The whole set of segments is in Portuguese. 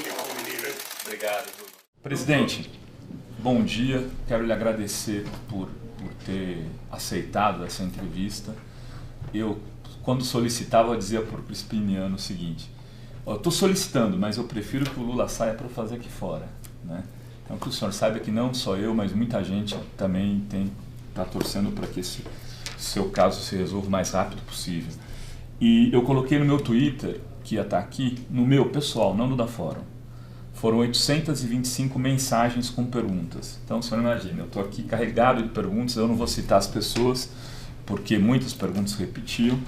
saúde para o menino, hein? Obrigado. Presidente, bom dia. Quero lhe agradecer por ter aceitado essa entrevista. Eu, quando solicitava, dizia para o Crispiniano o seguinte: estou solicitando, mas eu prefiro que o Lula saia para fazer aqui fora, né? Então, que o senhor saiba que não só eu, mas muita gente também está torcendo para que esse seu caso se resolva o mais rápido possível. E eu coloquei no meu Twitter, que ia estar aqui, no meu pessoal, não no da Fórum. Foram 825 mensagens com perguntas. Então, o senhor imagina, eu estou aqui carregado de perguntas, eu não vou citar as pessoas, porque muitas perguntas repetiam,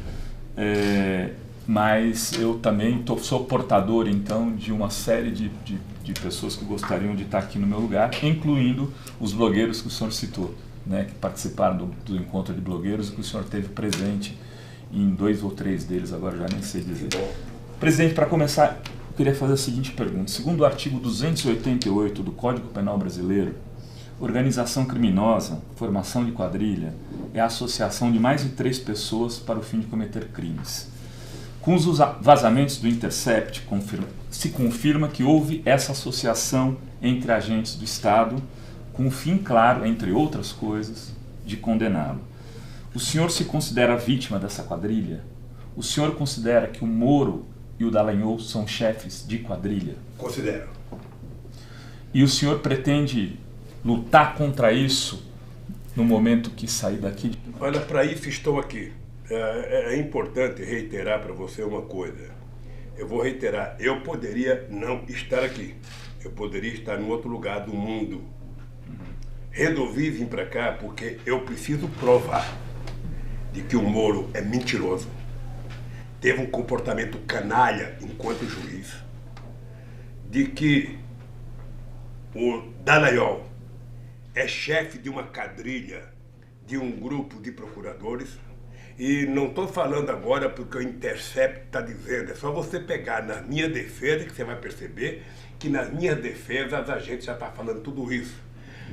mas eu também sou portador, então, de uma série de pessoas que gostariam de estar aqui no meu lugar, incluindo os blogueiros que o senhor citou, né, que participaram do encontro de blogueiros e que o senhor teve presente em 2 ou 3 deles, agora já nem sei dizer. Presidente, para começar, eu queria fazer a seguinte pergunta. Segundo o artigo 288 do Código Penal Brasileiro, organização criminosa, formação de quadrilha, é a associação de mais de 3 pessoas para o fim de cometer crimes. Com os vazamentos do Intercept, se confirma que houve essa associação entre agentes do Estado, com o fim claro, entre outras coisas, de condená-lo. O senhor se considera vítima dessa quadrilha? O senhor considera que o Moro e o Dallagnol são chefes de quadrilha? Considero. E o senhor pretende lutar contra isso no momento que sair daqui? Olha, para isso estou aqui. É importante reiterar para você uma coisa. Eu vou reiterar, eu poderia não estar aqui. Eu poderia estar em outro lugar do mundo. Resolvi vir para cá porque eu preciso provar de que o Moro é mentiroso, teve um comportamento canalha enquanto juiz, de que o Dallagnol é chefe de uma quadrilha, de um grupo de procuradores, e não estou falando agora porque o Intercept está dizendo, é só você pegar na minha defesa que você vai perceber que nas minhas defesas a gente já está falando tudo isso.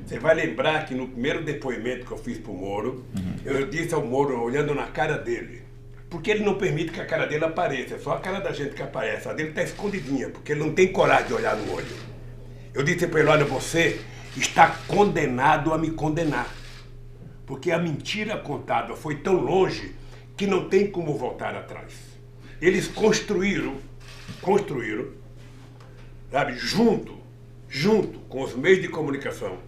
Você vai lembrar que no primeiro depoimento que eu fiz para o Moro, eu disse ao Moro, olhando na cara dele, porque ele não permite que a cara dele apareça, é só a cara da gente que aparece, a dele está escondidinha, porque ele não tem coragem de olhar no olho. Eu disse para ele, olha, você está condenado a me condenar, porque a mentira contada foi tão longe que não tem como voltar atrás. Eles construíram, sabe, junto com os meios de comunicação.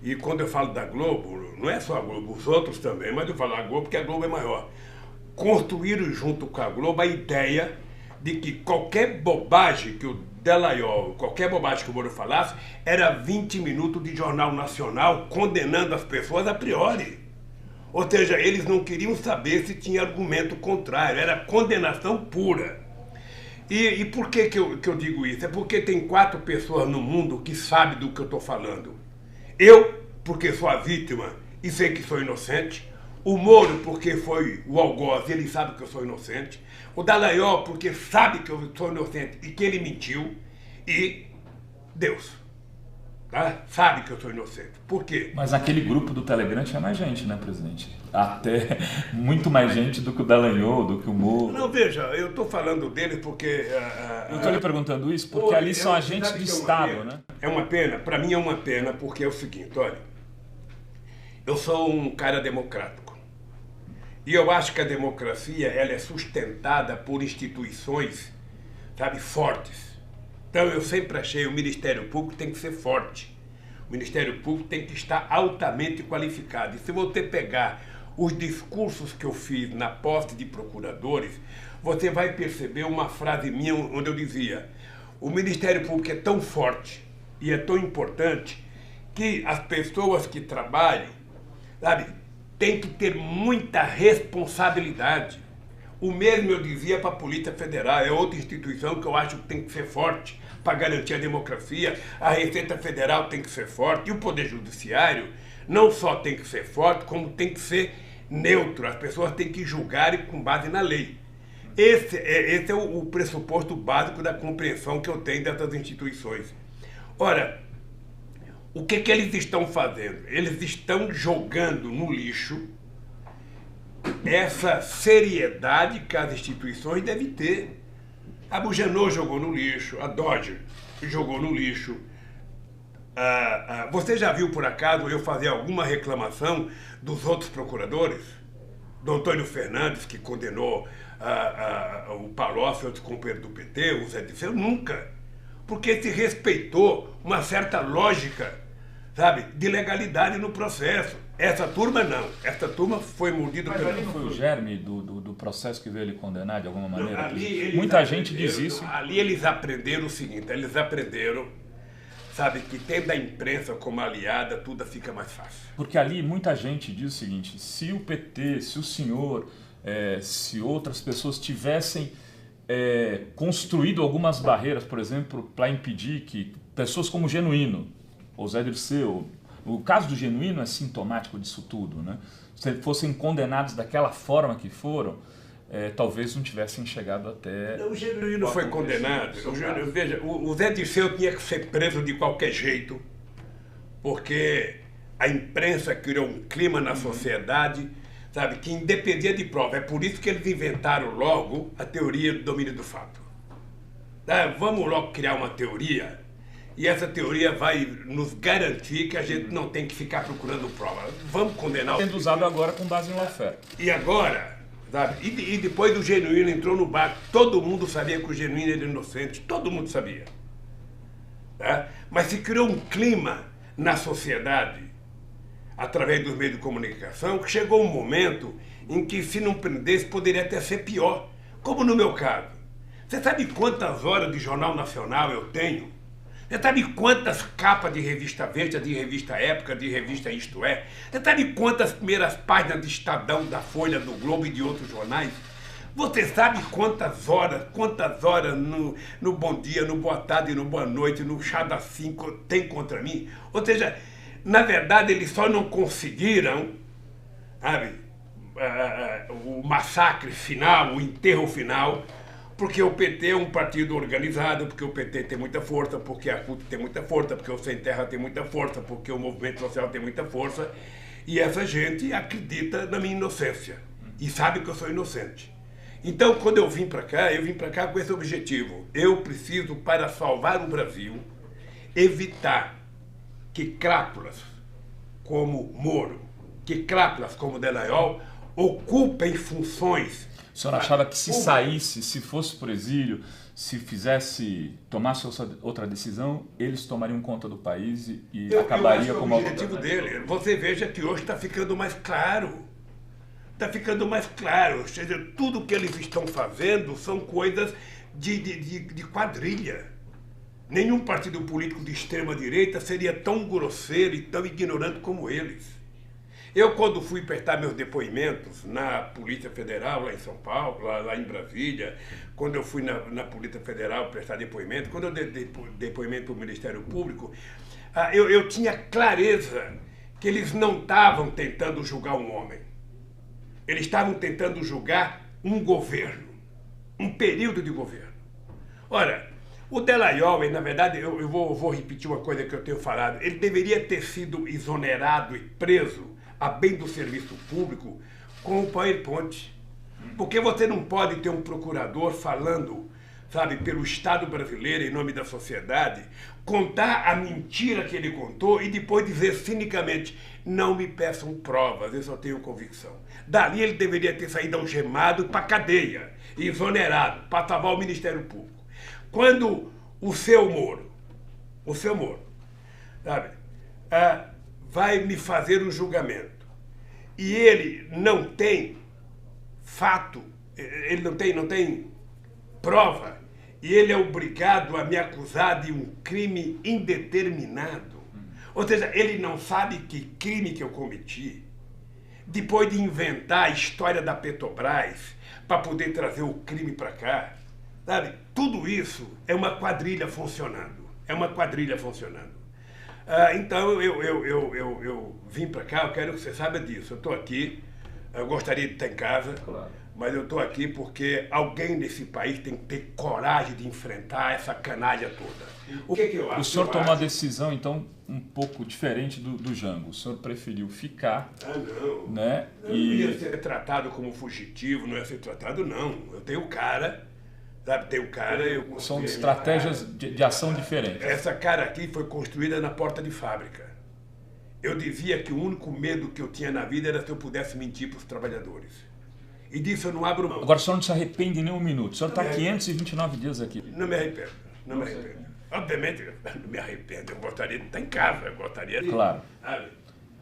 E quando eu falo da Globo, não é só a Globo, os outros também, mas eu falo a Globo porque a Globo é maior. Construíram junto com a Globo a ideia de que qualquer bobagem que o Dallagnol, qualquer bobagem que o Moro falasse, era 20 minutos de jornal nacional condenando as pessoas a priori. Ou seja, eles não queriam saber se tinha argumento contrário, era condenação pura. E por que eu digo isso? É porque tem 4 pessoas no mundo que sabem do que eu estou falando. Eu, porque sou a vítima e sei que sou inocente. O Moro, porque foi o algoz, ele sabe que eu sou inocente. O Dallagnol, porque sabe que eu sou inocente e que ele mentiu. E Deus, tá? Sabe que eu sou inocente. Por quê? Mas naquele grupo do Telegram tinha mais gente, né, presidente? Até muito mais gente do que o Dallagnol, do que o Moro. Não, veja, eu estou falando dele porque... eu estou lhe perguntando isso porque ali são agentes do Estado, né? É uma pena, para mim é uma pena, porque é o seguinte, olha, eu sou um cara democrático. E eu acho que a democracia, ela é sustentada por instituições, sabe, fortes. Então eu sempre achei o Ministério Público tem que ser forte. O Ministério Público tem que estar altamente qualificado. E se você pegar os discursos que eu fiz na posse de procuradores, você vai perceber uma frase minha onde eu dizia: o Ministério Público é tão forte e é tão importante que as pessoas que trabalham, sabe, têm que ter muita responsabilidade. O mesmo eu dizia para a Polícia Federal, é outra instituição que eu acho que tem que ser forte para garantir a democracia. A Receita Federal tem que ser forte e o Poder Judiciário não só tem que ser forte, como tem que ser neutro. As pessoas têm que julgar com base na lei. Esse é o pressuposto básico da compreensão que eu tenho dessas instituições. Ora, o que eles estão fazendo? Eles estão jogando no lixo essa seriedade que as instituições devem ter. A Bugenor jogou no lixo, a Dodge jogou no lixo. Você já viu, por acaso, eu fazer alguma reclamação dos outros procuradores? Do Antônio Fernandes, que condenou o Palocci, outro companheiro do PT, o Zé Disseu? Nunca. Porque se respeitou uma certa lógica, sabe, de legalidade no processo. Essa turma não. Essa turma foi mordida pelo... Mas ali não foi o germe do processo que veio ele condenar de alguma maneira? Ali muita gente diz isso. Ali eles aprenderam o seguinte, eles aprenderam, sabe, que tendo a imprensa como aliada, tudo fica mais fácil. Porque ali muita gente diz o seguinte, se o PT, se o senhor, se outras pessoas tivessem construído algumas barreiras, por exemplo, para impedir que pessoas como o Genuíno, ou Zé Dirceu, o caso do Genuíno é sintomático disso tudo, né? Se fossem condenados daquela forma que foram, talvez não tivessem chegado até... O Genuíno foi condenado. Veja, o Zé Dirceu tinha que ser preso de qualquer jeito, porque a imprensa criou um clima na sociedade, sabe, que independia de prova. É por isso que eles inventaram logo a teoria do domínio do fato. Vamos logo criar uma teoria, e essa teoria vai nos garantir que a gente não tem que ficar procurando prova. Vamos condenar o... Sendo usado agora com base em lawfare. E agora, sabe, e depois o Genuíno entrou no barco, todo mundo sabia que o Genuíno era inocente, todo mundo sabia. Tá? Mas se criou um clima na sociedade, através dos meios de comunicação, que chegou um momento em que, se não prendesse, poderia até ser pior. Como no meu caso. Você sabe quantas horas de Jornal Nacional eu tenho? Você sabe quantas capas de revista Veja, de revista Época, de revista Isto É? Você sabe quantas primeiras páginas de Estadão, da Folha, do Globo e de outros jornais? Você sabe quantas horas no Bom Dia, no Boa Tarde, no Boa Noite, no Chá das 5 tem contra mim? Ou seja, na verdade eles só não conseguiram, sabe, o massacre final, o enterro final, porque o PT é um partido organizado, porque o PT tem muita força, porque a CUT tem muita força, porque o Sem Terra tem muita força, porque o movimento social tem muita força, e essa gente acredita na minha inocência e sabe que eu sou inocente. Então, quando eu vim para cá com esse objetivo. Eu preciso, para salvar o Brasil, evitar que crápulas como Moro, que crápulas como Dallagnol ocupem funções. O senhor achava que se saísse, se fosse por exílio, se tomasse outra decisão, eles tomariam conta do país e acabaria como... o objetivo dele. Você veja que hoje está ficando mais claro. Está ficando mais claro. Ou seja, tudo que eles estão fazendo são coisas de quadrilha. Nenhum partido político de extrema-direita seria tão grosseiro e tão ignorante como eles. Eu, quando fui prestar meus depoimentos na Polícia Federal, lá em São Paulo, lá em Brasília, quando eu fui na Polícia Federal prestar depoimento, quando eu dei depoimento para o Ministério Público, eu tinha clareza que eles não estavam tentando julgar um homem. Eles estavam tentando julgar um governo, um período de governo. Ora, o Dallagnol, na verdade, eu vou repetir uma coisa que eu tenho falado, ele deveria ter sido exonerado e preso a bem do serviço público com o PowerPoint. Porque você não pode ter um procurador falando, sabe, pelo Estado brasileiro, em nome da sociedade, contar a mentira que ele contou e depois dizer cinicamente, não me peçam provas, eu só tenho convicção. Dali ele deveria ter saído algemado para a cadeia, exonerado, para salvar o Ministério Público. Quando o seu Moro, sabe, vai me fazer um julgamento e ele não tem fato, ele não tem prova, e ele é obrigado a me acusar de um crime indeterminado. Ou seja, ele não sabe que crime que eu cometi, depois de inventar a história da Petrobras para poder trazer o crime para cá, sabe? Tudo isso é uma quadrilha funcionando. Então eu vim para cá, eu quero que você saiba disso. Eu estou aqui, eu gostaria de estar em casa, claro, mas eu estou aqui porque alguém nesse país tem que ter coragem de enfrentar essa canalha toda. O que eu acho? O senhor tomou uma decisão, então, um pouco diferente do Jango. O senhor preferiu ficar, né? Não ia ser tratado como fugitivo, não ia ser tratado, não. Eu tenho cara, Sabe, tem um cara... São estratégias de ação diferentes. Essa cara aqui foi construída na porta de fábrica. Eu dizia que o único medo que eu tinha na vida era se eu pudesse mentir para os trabalhadores. E disso eu não abro mão. Agora o senhor não se arrepende nem um minuto. O senhor está 529 dias aqui. Não me arrependo, não me arrependo. Obviamente, eu não me arrependo. Eu gostaria de estar em casa, eu gostaria de... Claro.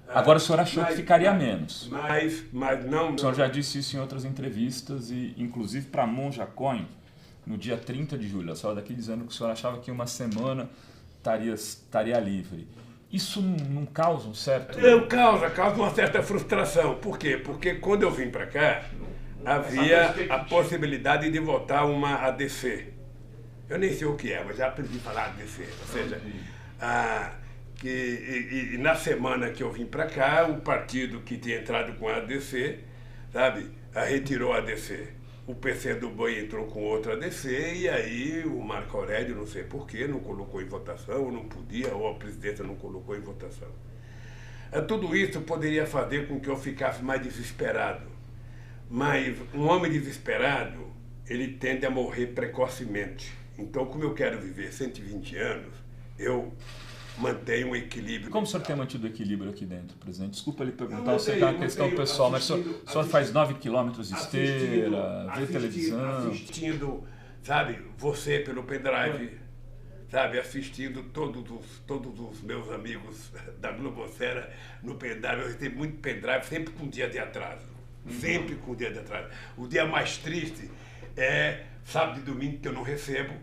Agora o senhor achou que ficaria menos. Mas não... O senhor já disse isso em outras entrevistas, e inclusive para a Monja Coin, no dia 30 de julho. A senhora daqui dizendo que o senhor achava que uma semana estaria livre. Isso não causa um certo... Causa uma certa frustração. Por quê? Porque quando eu vim para cá, havia a possibilidade de votar uma ADC. Eu nem sei o que é, mas já aprendi a falar ADC. Ou seja, e na semana que eu vim para cá, o partido que tinha entrado com a ADC, sabe, retirou a ADC. O PCdoB entrou com outra ADC e aí o Marco Aurélio, não sei porquê, não colocou em votação, ou não podia, ou a presidenta não colocou em votação. Tudo isso poderia fazer com que eu ficasse mais desesperado. Mas um homem desesperado, ele tende a morrer precocemente. Então, como eu quero viver 120 anos, eu mantenho um equilíbrio. Como o senhor tem mantido o equilíbrio aqui dentro, presidente? Desculpa lhe perguntar, eu sei que é uma questão pessoal, mas o senhor faz 9 quilômetros de esteira, vê televisão... Assistindo, sabe, você pelo pendrive, sabe, assistindo todos os meus amigos da Globosfera no pendrive. Eu recebo muito pendrive, sempre com um dia de atraso. Sempre com um dia de atraso. O dia mais triste é sábado e domingo, que eu não recebo.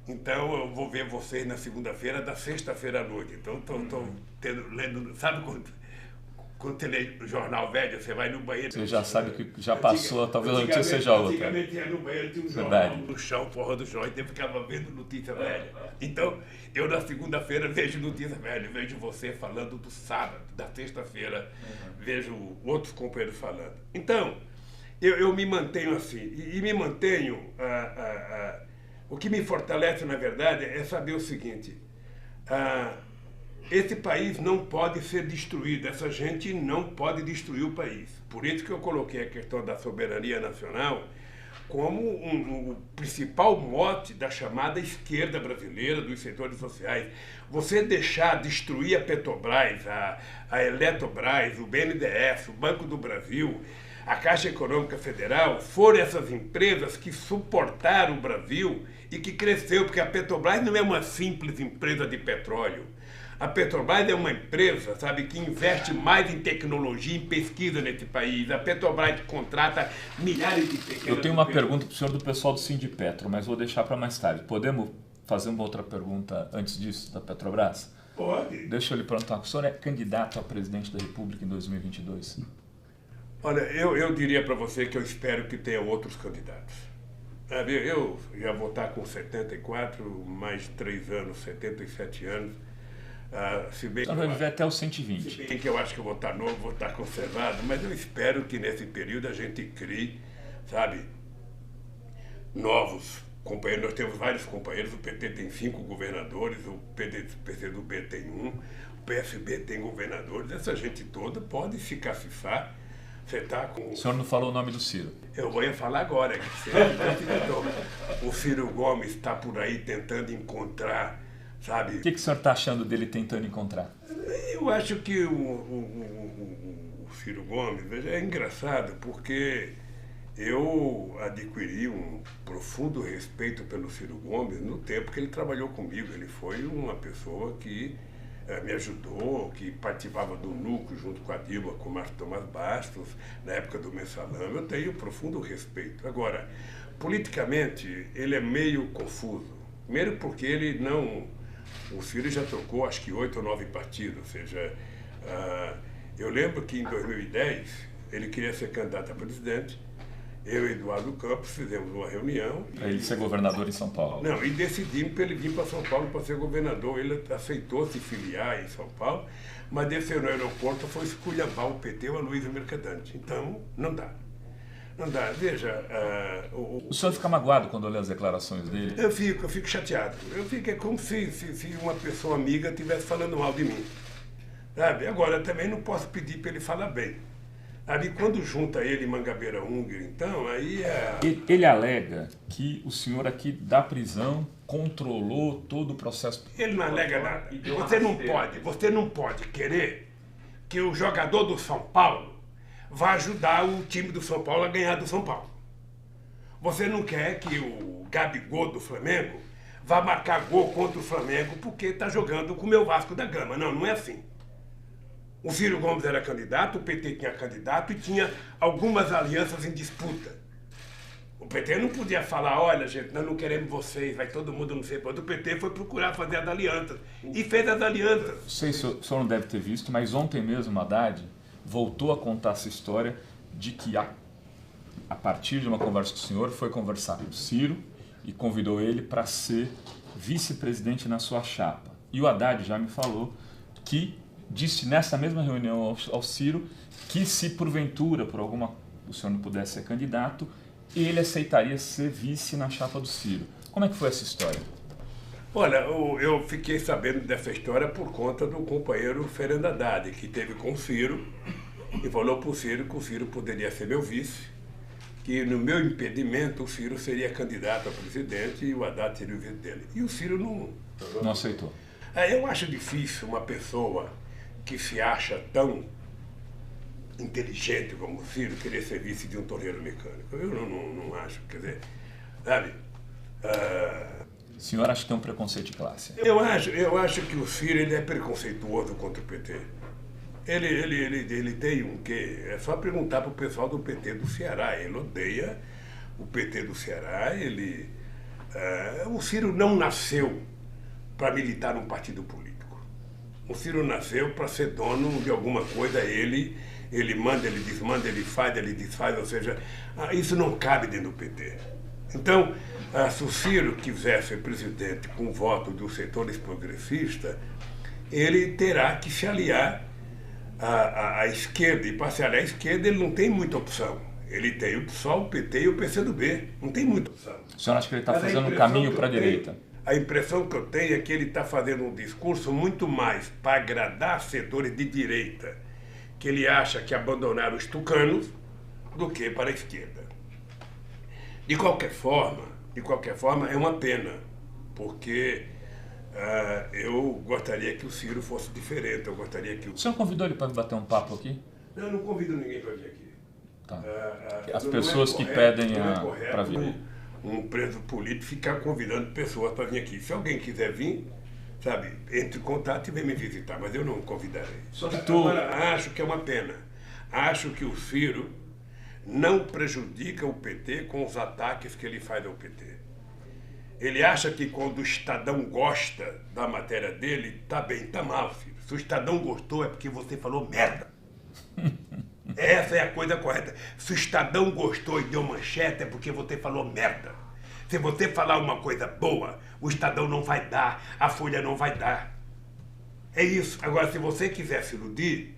Então eu vou ver vocês na segunda-feira, da sexta-feira à noite. Então estou lendo, sabe quando você lê o jornal velho, você vai no banheiro... Você já sabe que já passou, talvez a notícia seja outra. Antigamente ia no banheiro, tinha um jornal no chão, porra do chão, então eu ficava vendo notícia velha. Então eu na segunda-feira vejo notícia velha, vejo você falando do sábado, da sexta-feira, vejo outros companheiros falando. Então, eu me mantenho assim, e me mantenho... O que me fortalece, na verdade, é saber o seguinte: esse país não pode ser destruído, essa gente não pode destruir o país. Por isso que eu coloquei a questão da soberania nacional como o principal mote da chamada esquerda brasileira, dos setores sociais. Você deixar destruir a Petrobras, a Eletrobras, o BNDES, o Banco do Brasil, a Caixa Econômica Federal, foram essas empresas que suportaram o Brasil e que cresceu, porque a Petrobras não é uma simples empresa de petróleo. A Petrobras é uma empresa, sabe, que investe mais em tecnologia, em pesquisa nesse país. A Petrobras contrata milhares de pequenas... Eu tenho uma pergunta para o senhor do pessoal do Sindipetro, mas vou deixar para mais tarde. Podemos fazer uma outra pergunta antes disso, da Petrobras? Pode. Deixa eu lhe perguntar, o senhor é candidato a presidente da República em 2022? Olha, eu diria para você que eu espero que tenha outros candidatos. Eu já vou estar com 74, mais 3 anos, 77 anos. Se bem então vai viver até os 120. Se bem que eu acho que eu vou estar novo, vou estar conservado, mas eu espero que nesse período a gente crie, sabe, novos companheiros. Nós temos vários companheiros, o PT tem 5 governadores, o PCdoB tem 1, o PSB tem governadores. Essa gente toda pode se cacifar. Você tá com... O senhor não falou o nome do Ciro. Eu vou falar agora. O Ciro Gomes está por aí tentando encontrar, sabe... O que o senhor está achando dele tentando encontrar? Eu acho que o Ciro Gomes é engraçado, porque eu adquiri um profundo respeito pelo Ciro Gomes no tempo que ele trabalhou comigo. Ele foi uma pessoa que me ajudou, que participava do núcleo junto com a Dilma, com o Márcio Tomás Bastos, na época do Mensalão. Eu tenho profundo respeito. Agora, politicamente, ele é meio confuso. Primeiro porque ele não... O Ciro já trocou, acho que 8 ou 9 partidos. Ou seja, eu lembro que em 2010 ele queria ser candidato a presidente. Eu e Eduardo Campos fizemos uma reunião. Para ele ser governador em São Paulo. Não, e decidimos para ele vir para São Paulo para ser governador. Ele aceitou se filiar em São Paulo, mas desceu no aeroporto, foi esculhambar o PT ou a Luiza Mercadante. Então, não dá. Não dá. Veja... O senhor fica magoado quando lê as declarações dele? Eu fico chateado. É como se uma pessoa amiga estivesse falando mal de mim. Sabe? Agora, também não posso pedir para ele falar bem. Ali, quando junta ele e Mangabeira Unger, então, aí é... Ele alega que o senhor aqui da prisão controlou todo o processo. Ele não alega nada. Você não pode querer que o jogador do São Paulo vá ajudar o time do São Paulo a ganhar do São Paulo. Você não quer que o Gabigol do Flamengo vá marcar gol contra o Flamengo porque está jogando com o meu Vasco da Gama. Não, não é assim. O Ciro Gomes era candidato, o PT tinha candidato e tinha algumas alianças em disputa. O PT não podia falar, olha gente, nós não queremos vocês, vai todo mundo não sei quanto. O PT foi procurar fazer as alianças e fez as alianças. Não sei se o senhor não deve ter visto, mas ontem mesmo Haddad voltou a contar essa história de que a partir de uma conversa com o senhor foi conversar com o Ciro e convidou ele para ser vice-presidente na sua chapa. E o Haddad já me falou que disse nessa mesma reunião ao Ciro que se porventura, por alguma, o senhor não pudesse ser candidato, ele aceitaria ser vice na chapa do Ciro. Como é que foi essa história? Olha, eu fiquei sabendo dessa história por conta do companheiro Fernando Haddad, que teve com o Ciro e falou para o Ciro que o Ciro poderia ser meu vice, que no meu impedimento o Ciro seria candidato a presidente e o Haddad seria o vice dele. E o Ciro não aceitou. Eu acho difícil uma pessoa que se acha tão inteligente como o Ciro querer ser vice de um torneiro mecânico. Eu não acho, quer dizer, sabe? O senhor acha que tem um preconceito de classe? Eu acho que o Ciro ele é preconceituoso contra o PT. Ele tem um quê? É só perguntar para o pessoal do PT do Ceará. Ele odeia o PT do Ceará. O Ciro não nasceu para militar num partido político. O Ciro nasceu para ser dono de alguma coisa. Ele manda, ele desmanda, ele faz, ele desfaz. Ou seja, isso não cabe dentro do PT. Então, se o Ciro quiser ser presidente com o voto dos setores progressistas, ele terá que se aliar à esquerda. E para se aliar à esquerda, ele não tem muita opção. Ele tem só o PT e o PCdoB. Não tem muita opção. O senhor acha que ele está fazendo um caminho para a direita? A impressão que eu tenho é que ele está fazendo um discurso muito mais para agradar setores de direita, que ele acha que abandonaram os tucanos, do que para a esquerda. De qualquer forma, é uma pena, porque eu gostaria que o Ciro fosse diferente, eu gostaria que... O senhor convidou ele para bater um papo aqui? Não, eu não convido ninguém para vir aqui. Tá. As pessoas que pedem para vir. Um preso político ficar convidando pessoas para vir aqui. Se alguém quiser vir, sabe, entre em contato e vem me visitar, mas eu não convidarei. Agora, acho que é uma pena. Acho que o Ciro não prejudica o PT com os ataques que ele faz ao PT. Ele acha que quando o Estadão gosta da matéria dele, tá bem, tá mal, Ciro. Se o Estadão gostou é porque você falou merda. Essa é a coisa correta. Se o Estadão gostou e deu manchete é porque você falou merda. Se você falar uma coisa boa, o Estadão não vai dar, a Folha não vai dar. É isso. Agora, se você quiser se iludir,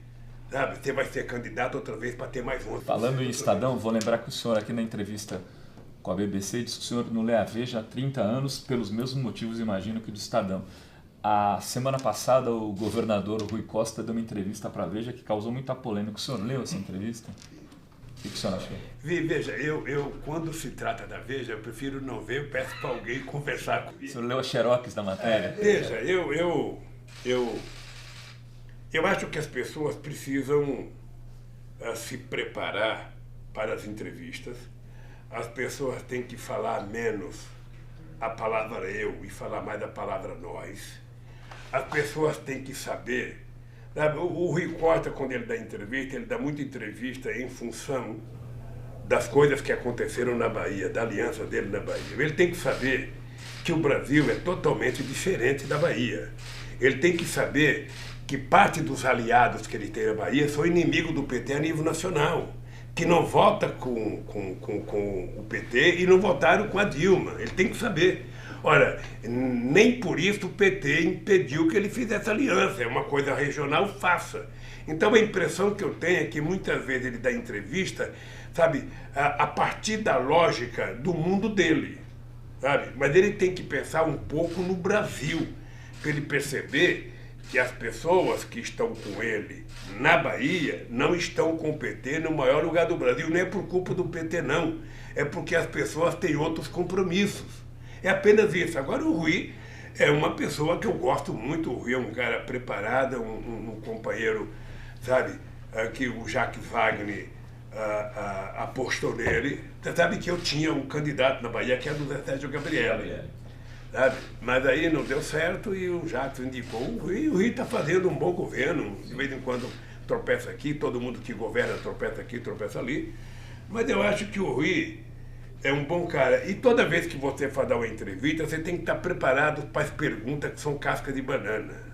sabe, você vai ser candidato outra vez para ter mais um. Falando em Estadão, vou lembrar que o senhor aqui na entrevista com a BBC disse que o senhor não lê a Veja há 30 anos pelos mesmos motivos, imagino, que do Estadão. A semana passada, o governador Rui Costa deu uma entrevista para a Veja que causou muita polêmica. O senhor leu essa entrevista? O que o senhor achou? Veja, eu quando se trata da Veja, eu prefiro não ver, eu peço para alguém conversar comigo. O senhor leu a xerox da matéria? Veja, eu acho que as pessoas precisam se preparar para as entrevistas. As pessoas têm que falar menos a palavra eu e falar mais a palavra nós. As pessoas têm que saber. Sabe? O Rui Costa, quando ele dá entrevista, ele dá muita entrevista em função das coisas que aconteceram na Bahia, da aliança dele na Bahia. Ele tem que saber que o Brasil é totalmente diferente da Bahia. Ele tem que saber que parte dos aliados que ele tem na Bahia são inimigos do PT a nível nacional, que não vota com o PT e não votaram com a Dilma. Ele tem que saber. Ora, nem por isso o PT impediu que ele fizesse aliança. É uma coisa regional, faça. Então a impressão que eu tenho é que muitas vezes ele dá entrevista, sabe, a partir da lógica do mundo dele, sabe? Mas ele tem que pensar um pouco no Brasil, para ele perceber que as pessoas que estão com ele na Bahia não estão com o PT no maior lugar do Brasil. Não é por culpa do PT, não. É porque as pessoas têm outros compromissos. É apenas isso. Agora, o Rui é uma pessoa que eu gosto muito. O Rui é um cara preparado, um companheiro, sabe, que o Jacques Wagner apostou nele. Você sabe que eu tinha um candidato na Bahia que era o Zé Sérgio Gabrielli. Sabe? Mas aí não deu certo e o Jacques indicou o Rui. E o Rui está fazendo um bom governo. De vez em quando tropeça aqui, todo mundo que governa tropeça aqui, tropeça ali. Mas eu acho que o Rui é um bom cara. E toda vez que você for dar uma entrevista, você tem que estar preparado para as perguntas que são casca de banana.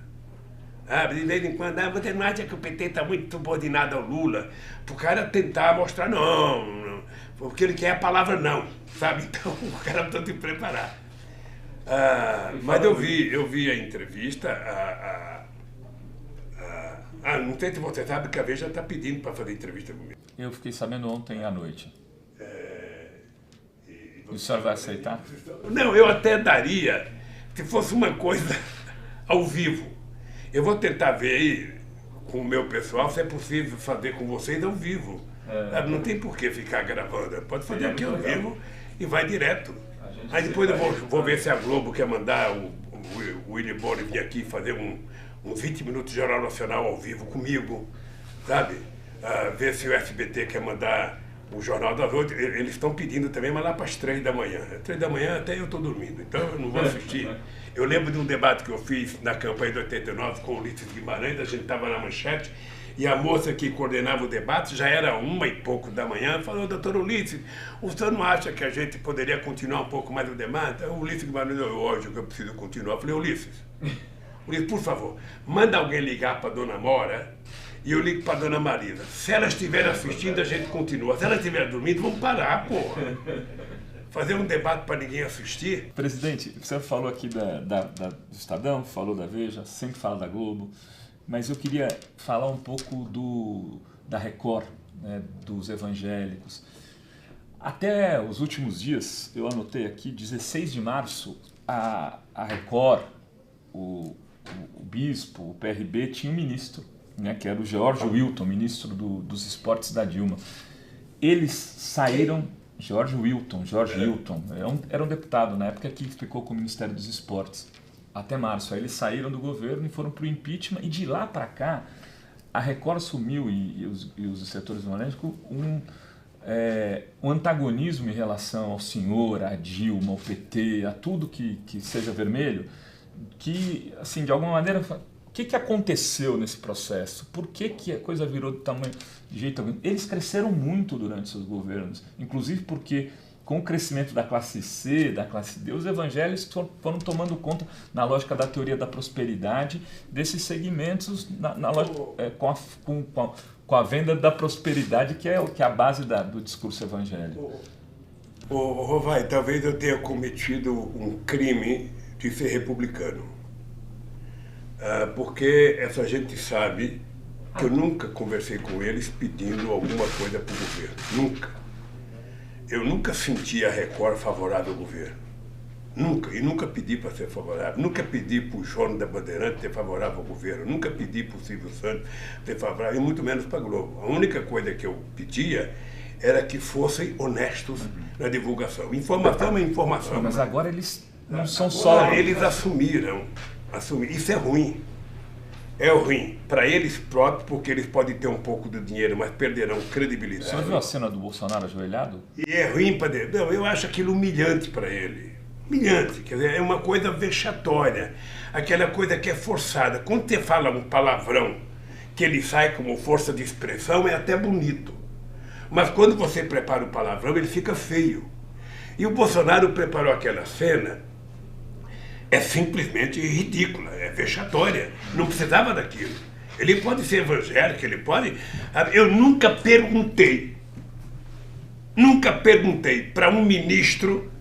De vez em quando, você não acha que o PT está muito subordinado ao Lula? Para o cara tentar mostrar, não, porque ele quer a palavra não, sabe? Então o cara precisa se preparar. Mas eu vi a entrevista, não sei se você sabe que a Veja está pedindo para fazer entrevista comigo. Eu fiquei sabendo ontem à noite. E o senhor vai aceitar? Não, eu até daria, se fosse uma coisa ao vivo. Eu vou tentar ver aí com o meu pessoal se é possível fazer com vocês ao vivo. Não tem por que ficar gravando, pode fazer aqui ao vivo e vai direto. Aí depois eu vou ver se a Globo quer mandar o Willy Bonner vir aqui fazer uns 20 minutos de Jornal Nacional ao vivo comigo, sabe? Ver se o SBT quer mandar o Jornal das 8. Eles estão pedindo também, mas lá para as 3 da manhã. 3 da manhã até eu estou dormindo, então eu não vou assistir. Eu lembro de um debate que eu fiz na campanha de 89 com o Ulisses Guimarães, a gente estava na Manchete, e a moça que coordenava o debate, já era 1 e pouco da manhã, falou: doutor Ulisses, o senhor não acha que a gente poderia continuar um pouco mais o debate? O Ulisses Guimarães, lógico que eu preciso continuar. Eu falei: Ulisses, por favor, manda alguém ligar para a dona Mora e eu ligo para a dona Marisa. Se ela estiver assistindo, a gente continua. Se ela estiver dormindo, vamos parar, porra. Fazer um debate para ninguém assistir. Presidente, o senhor falou aqui do Estadão, falou da Veja, sempre fala da Globo. Mas eu queria falar um pouco da Record, né, dos evangélicos. Até os últimos dias, eu anotei aqui, 16 de março, a Record, o bispo, o PRB, tinha um ministro, né, que era o George Wilton, ministro dos esportes da Dilma. Eles saíram... George Wilton, era um deputado na época que ficou com o Ministério dos Esportes até março. Aí eles saíram do governo e foram para o impeachment, e de lá para cá a Record assumiu, e os setores evangélicos, um antagonismo em relação ao senhor, à Dilma, ao PT, a tudo que seja vermelho, que, assim, de alguma maneira, o que aconteceu nesse processo? Por que a coisa virou de jeito algum? Eles cresceram muito durante seus governos, inclusive porque, com o crescimento da classe C, da classe D, os evangélicos foram tomando conta, na lógica da teoria da prosperidade, desses segmentos, na lógica, com a venda da prosperidade, que é a base do discurso evangélico. Rovai, talvez eu tenha cometido um crime de ser republicano. Porque essa gente sabe que eu nunca conversei com eles pedindo alguma coisa para o governo. Nunca. Eu nunca senti a Record favorável ao governo. Nunca. E nunca pedi para ser favorável. Nunca pedi para o João da Bandeirante ser favorável ao governo. Nunca pedi para o Silvio Santos ser favorável, e muito menos para a Globo. A única coisa que eu pedia era que fossem honestos na divulgação. Informação é informação. Mas agora eles não são só... Eles assumiram. Isso é ruim. É ruim para eles próprios, porque eles podem ter um pouco de dinheiro, mas perderão credibilidade. O senhor viu a cena do Bolsonaro ajoelhado? E é ruim para ele. Não, eu acho aquilo humilhante para ele. Humilhante, quer dizer, é uma coisa vexatória. Aquela coisa que é forçada. Quando você fala um palavrão que ele sai como força de expressão, é até bonito. Mas quando você prepara o palavrão, ele fica feio. E o Bolsonaro preparou aquela cena... É simplesmente ridícula, é vexatória. Não precisava daquilo. Ele pode ser evangélico, ele pode... Eu nunca perguntei para um ministro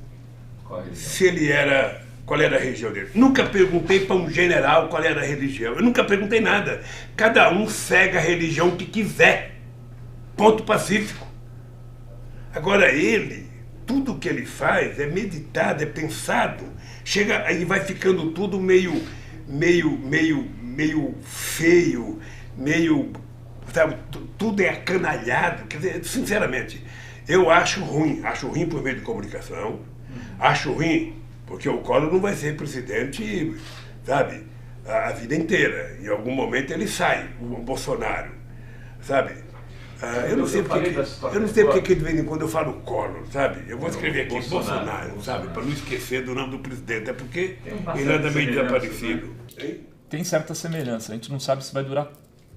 se ele era... Qual era a religião dele. Nunca perguntei para um general qual era a religião. Eu nunca perguntei nada. Cada um segue a religião que quiser. Ponto pacífico. Agora ele, tudo que ele faz é meditado, é pensado. Chega aí, vai ficando tudo meio meio feio, meio, sabe, tudo é acanalhado. Quer dizer, sinceramente, eu acho ruim por meio de comunicação, acho ruim porque o Collor não vai ser presidente, sabe, a vida inteira. Em algum momento ele sai, o Bolsonaro, sabe? Eu não sei porque de vez em quando eu falo Collor, sabe? Eu vou escrever aqui Bolsonaro, sabe? Para não esquecer do nome do presidente, é porque ele anda meio desaparecido. Né? Tem certa semelhança, a gente não sabe se vai durar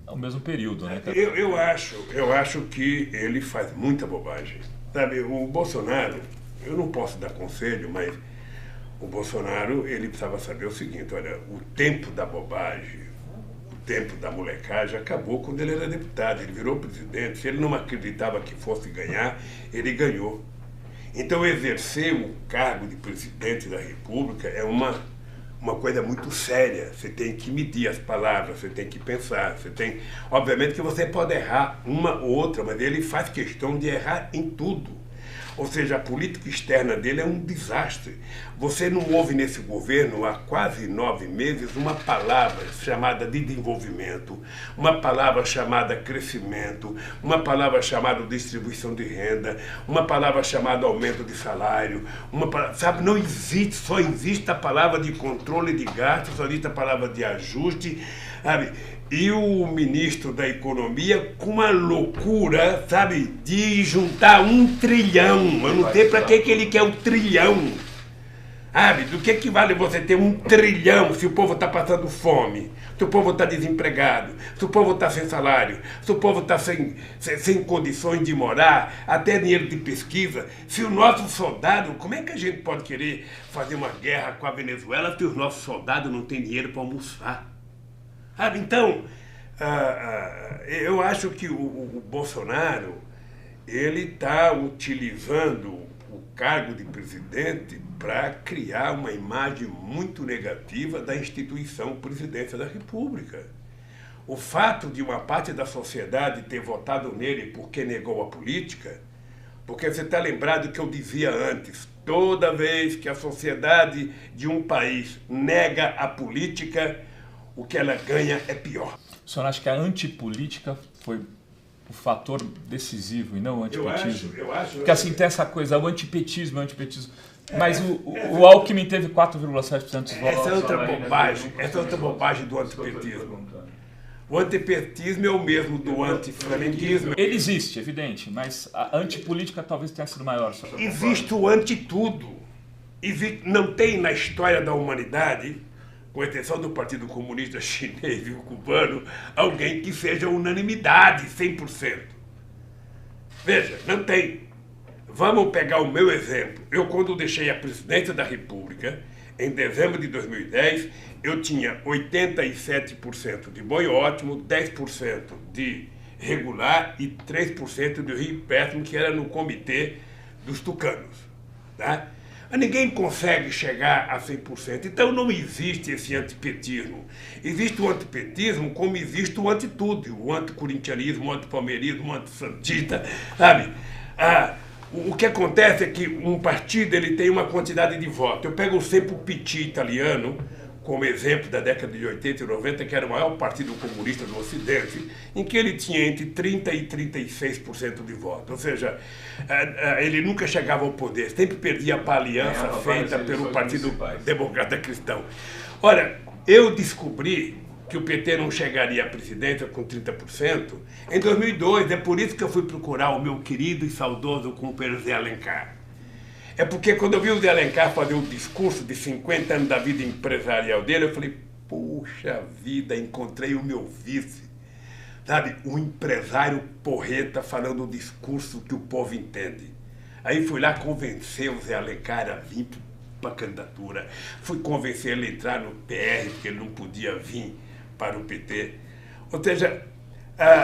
o mesmo período, né? Eu acho que ele faz muita bobagem, sabe? O Bolsonaro, eu não posso dar conselho, mas o Bolsonaro, ele precisava saber o seguinte, olha, o tempo da bobagem, o tempo da molecagem acabou quando ele era deputado, ele virou presidente. Se ele não acreditava que fosse ganhar, ele ganhou. Então exercer o cargo de presidente da República é uma coisa muito séria. Você tem que medir as palavras, você tem que pensar, obviamente que você pode errar uma ou outra, mas ele faz questão de errar em tudo. Ou seja, a política externa dele é um desastre. Você não ouve nesse governo, há quase 9 meses, uma palavra chamada desenvolvimento, uma palavra chamada crescimento, uma palavra chamada distribuição de renda, uma palavra chamada aumento de salário, sabe, não existe, só existe a palavra de controle de gastos, só existe a palavra de ajuste, sabe? E o ministro da Economia com uma loucura, sabe, de juntar 1 trilhão. Eu não sei para que ele quer 1 trilhão. Sabe, do que vale você ter 1 trilhão se o povo está passando fome, se o povo está desempregado, se o povo está sem salário, se o povo está sem condições de morar, até dinheiro de pesquisa. Se o nosso soldado, como é que a gente pode querer fazer uma guerra com a Venezuela se os nossos soldados não têm dinheiro para almoçar? Então, eu acho que o Bolsonaro, ele está utilizando o cargo de presidente para criar uma imagem muito negativa da instituição Presidência da República. O fato de uma parte da sociedade ter votado nele porque negou a política, porque você está lembrado que eu dizia antes, toda vez que a sociedade de um país nega a política, o que ela ganha é pior. O senhor acha que a antipolítica foi o fator decisivo e não o antipetismo? Eu acho. Porque assim tem essa coisa, o antipetismo. Mas o Alckmin teve 4,7% dos votos. Essa é outra bobagem do antipetismo. O antipetismo é o mesmo do antiflamenguismo. Ele existe, evidente, mas a antipolítica talvez tenha sido maior. Existe o anti-tudo. Não tem na história da humanidade, com exceção do Partido Comunista Chinês e o cubano, alguém que seja unanimidade, 100%. Veja, não tem. Vamos pegar o meu exemplo. Eu, quando deixei a presidência da República, em dezembro de 2010, eu tinha 87% de bom e ótimo, 10% de regular e 3% de rio péssimo, que era no comitê dos tucanos. Tá? Mas ninguém consegue chegar a 100%. Então não existe esse antipetismo. Existe o antipetismo como existe o antitudo, o anticorintianismo, o antipalmeirismo, o antissantista, sabe? O que acontece é que um partido ele tem uma quantidade de votos. Eu pego sempre o PT italiano como exemplo da década de 80 e 90, que era o maior partido comunista do Ocidente, em que ele tinha entre 30% e 36% de votos. Ou seja, ele nunca chegava ao poder, sempre perdia para a aliança feita pelo Partido Democrata Cristão. Ora, eu descobri que o PT não chegaria à presidência com 30% em 2002. É por isso que eu fui procurar o meu querido e saudoso companheiro Zé Alencar. É porque quando eu vi o Zé Alencar fazer o discurso de 50 anos da vida empresarial dele, eu falei, puxa vida, encontrei o meu vice. Sabe, um empresário porreta falando o discurso que o povo entende. Aí fui lá convencer o Zé Alencar a vir para a candidatura. Fui convencer ele a entrar no PR, porque ele não podia vir para o PT. Ou seja,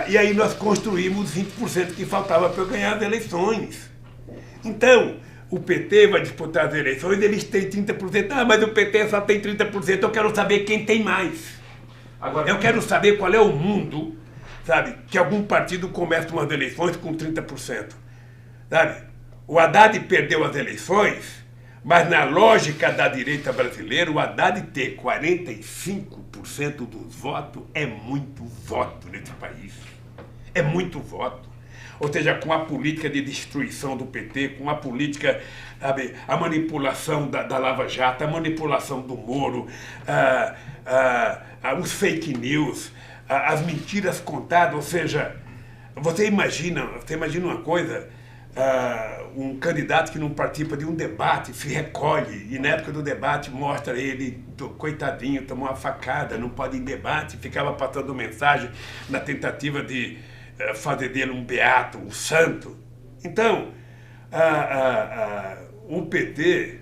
e aí nós construímos 20% que faltava para eu ganhar as eleições. Então, o PT vai disputar as eleições, eles têm 30%. Mas o PT só tem 30%, eu quero saber quem tem mais. Eu quero saber qual é o mundo, sabe, que algum partido começa umas eleições com 30%. Sabe? O Haddad perdeu as eleições, Mas na lógica da direita brasileira, o Haddad ter 45% dos votos é muito voto nesse país. É muito voto. Ou seja, com a política de destruição do PT, com a política, sabe, a manipulação da Lava Jato, a manipulação do Moro, os fake news, as mentiras contadas, ou seja, você imagina uma coisa, um candidato que não participa de um debate se recolhe e na época do debate mostra ele, coitadinho, tomou uma facada, não pode ir em debate, ficava passando mensagem na tentativa de fazer dele um beato, um santo. Então, o PT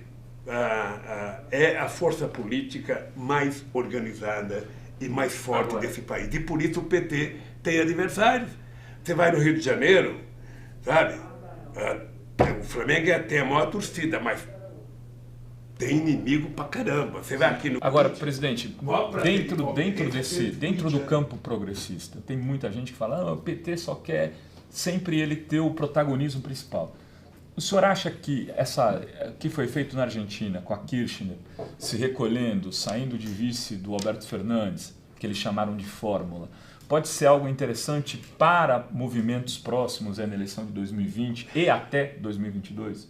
é a força política mais organizada e mais forte desse país. E por isso o PT tem adversários. Você vai no Rio de Janeiro, sabe? O Flamengo tem a maior torcida, mas tem inimigo pra caramba. Você vai aqui no... Agora, presidente, dentro do campo progressista, tem muita gente que fala, o PT só quer sempre ele ter o protagonismo principal. O senhor acha que que foi feito na Argentina, com a Kirchner, se recolhendo, saindo de vice do Alberto Fernandes, que eles chamaram de fórmula, pode ser algo interessante para movimentos próximos na eleição de 2020 e até 2022,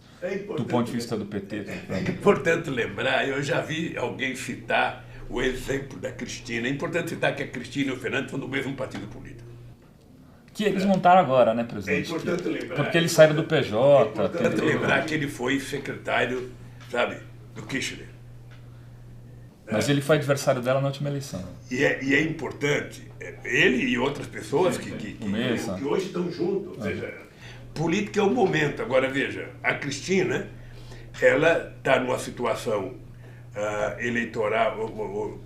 do ponto de vista do PT? É importante lembrar, eu já vi alguém citar o exemplo da Cristina. É importante citar que a Cristina e o Fernando são do mesmo partido político. Que eles montaram agora, né, presidente? É importante lembrar. Porque eles saíram do PJ. É importante lembrar que ele foi secretário, sabe, do Kirchner. Mas ele foi adversário dela na última eleição. E é importante, ele e outras pessoas que hoje estão juntos. Ou seja, política é o momento. Agora, veja, a Cristina, ela está numa situação eleitoral,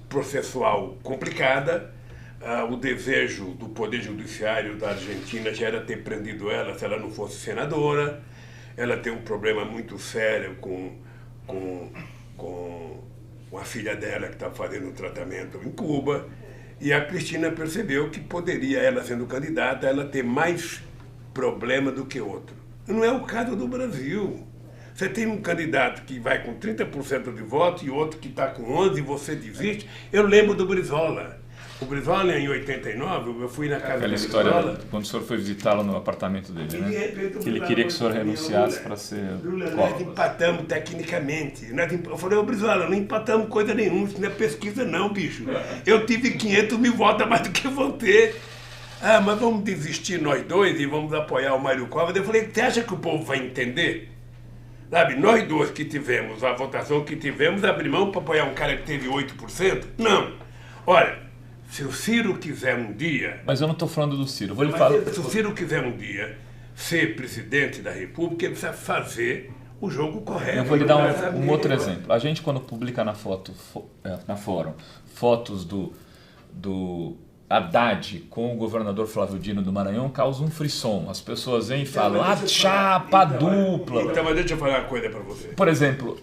processual complicada. O desejo do Poder Judiciário da Argentina já era ter prendido ela se ela não fosse senadora. Ela tem um problema muito sério com a filha dela que está fazendo um tratamento em Cuba, e a Cristina percebeu que poderia, ela sendo candidata, ela ter mais problema do que outro. Não é o caso do Brasil. Você tem um candidato que vai com 30% de voto e outro que está com 11% e você desiste. Eu lembro do Brizola. O Brizola, em 89, eu fui na casa do Brizola. Aquela história, quando o senhor foi visitá-lo no apartamento dele, né? Que ele queria que o senhor renunciasse para ser... Nós empatamos tecnicamente. Eu falei, Brizola, não empatamos coisa nenhuma, isso não é pesquisa não, bicho. Eu tive 500 mil votos a mais do que você. Mas vamos desistir nós dois e vamos apoiar o Mário Covas. Eu falei, você acha que o povo vai entender? Sabe, nós dois que tivemos, a votação que tivemos, abrir mão para apoiar um cara que teve 8%? Não. Olha, se o Ciro quiser um dia... Mas eu não estou falando do Ciro. Vou lhe falar... Se o Ciro quiser um dia ser presidente da República, ele precisa fazer o jogo correto. Eu vou lhe dar um outro exemplo. A gente, quando publica na Fórum fotos do Haddad com o governador Flávio Dino do Maranhão, causa um frisson. As pessoas vêm e falam, chapa dupla. Então, mas deixa eu falar uma coisa para você. Por exemplo,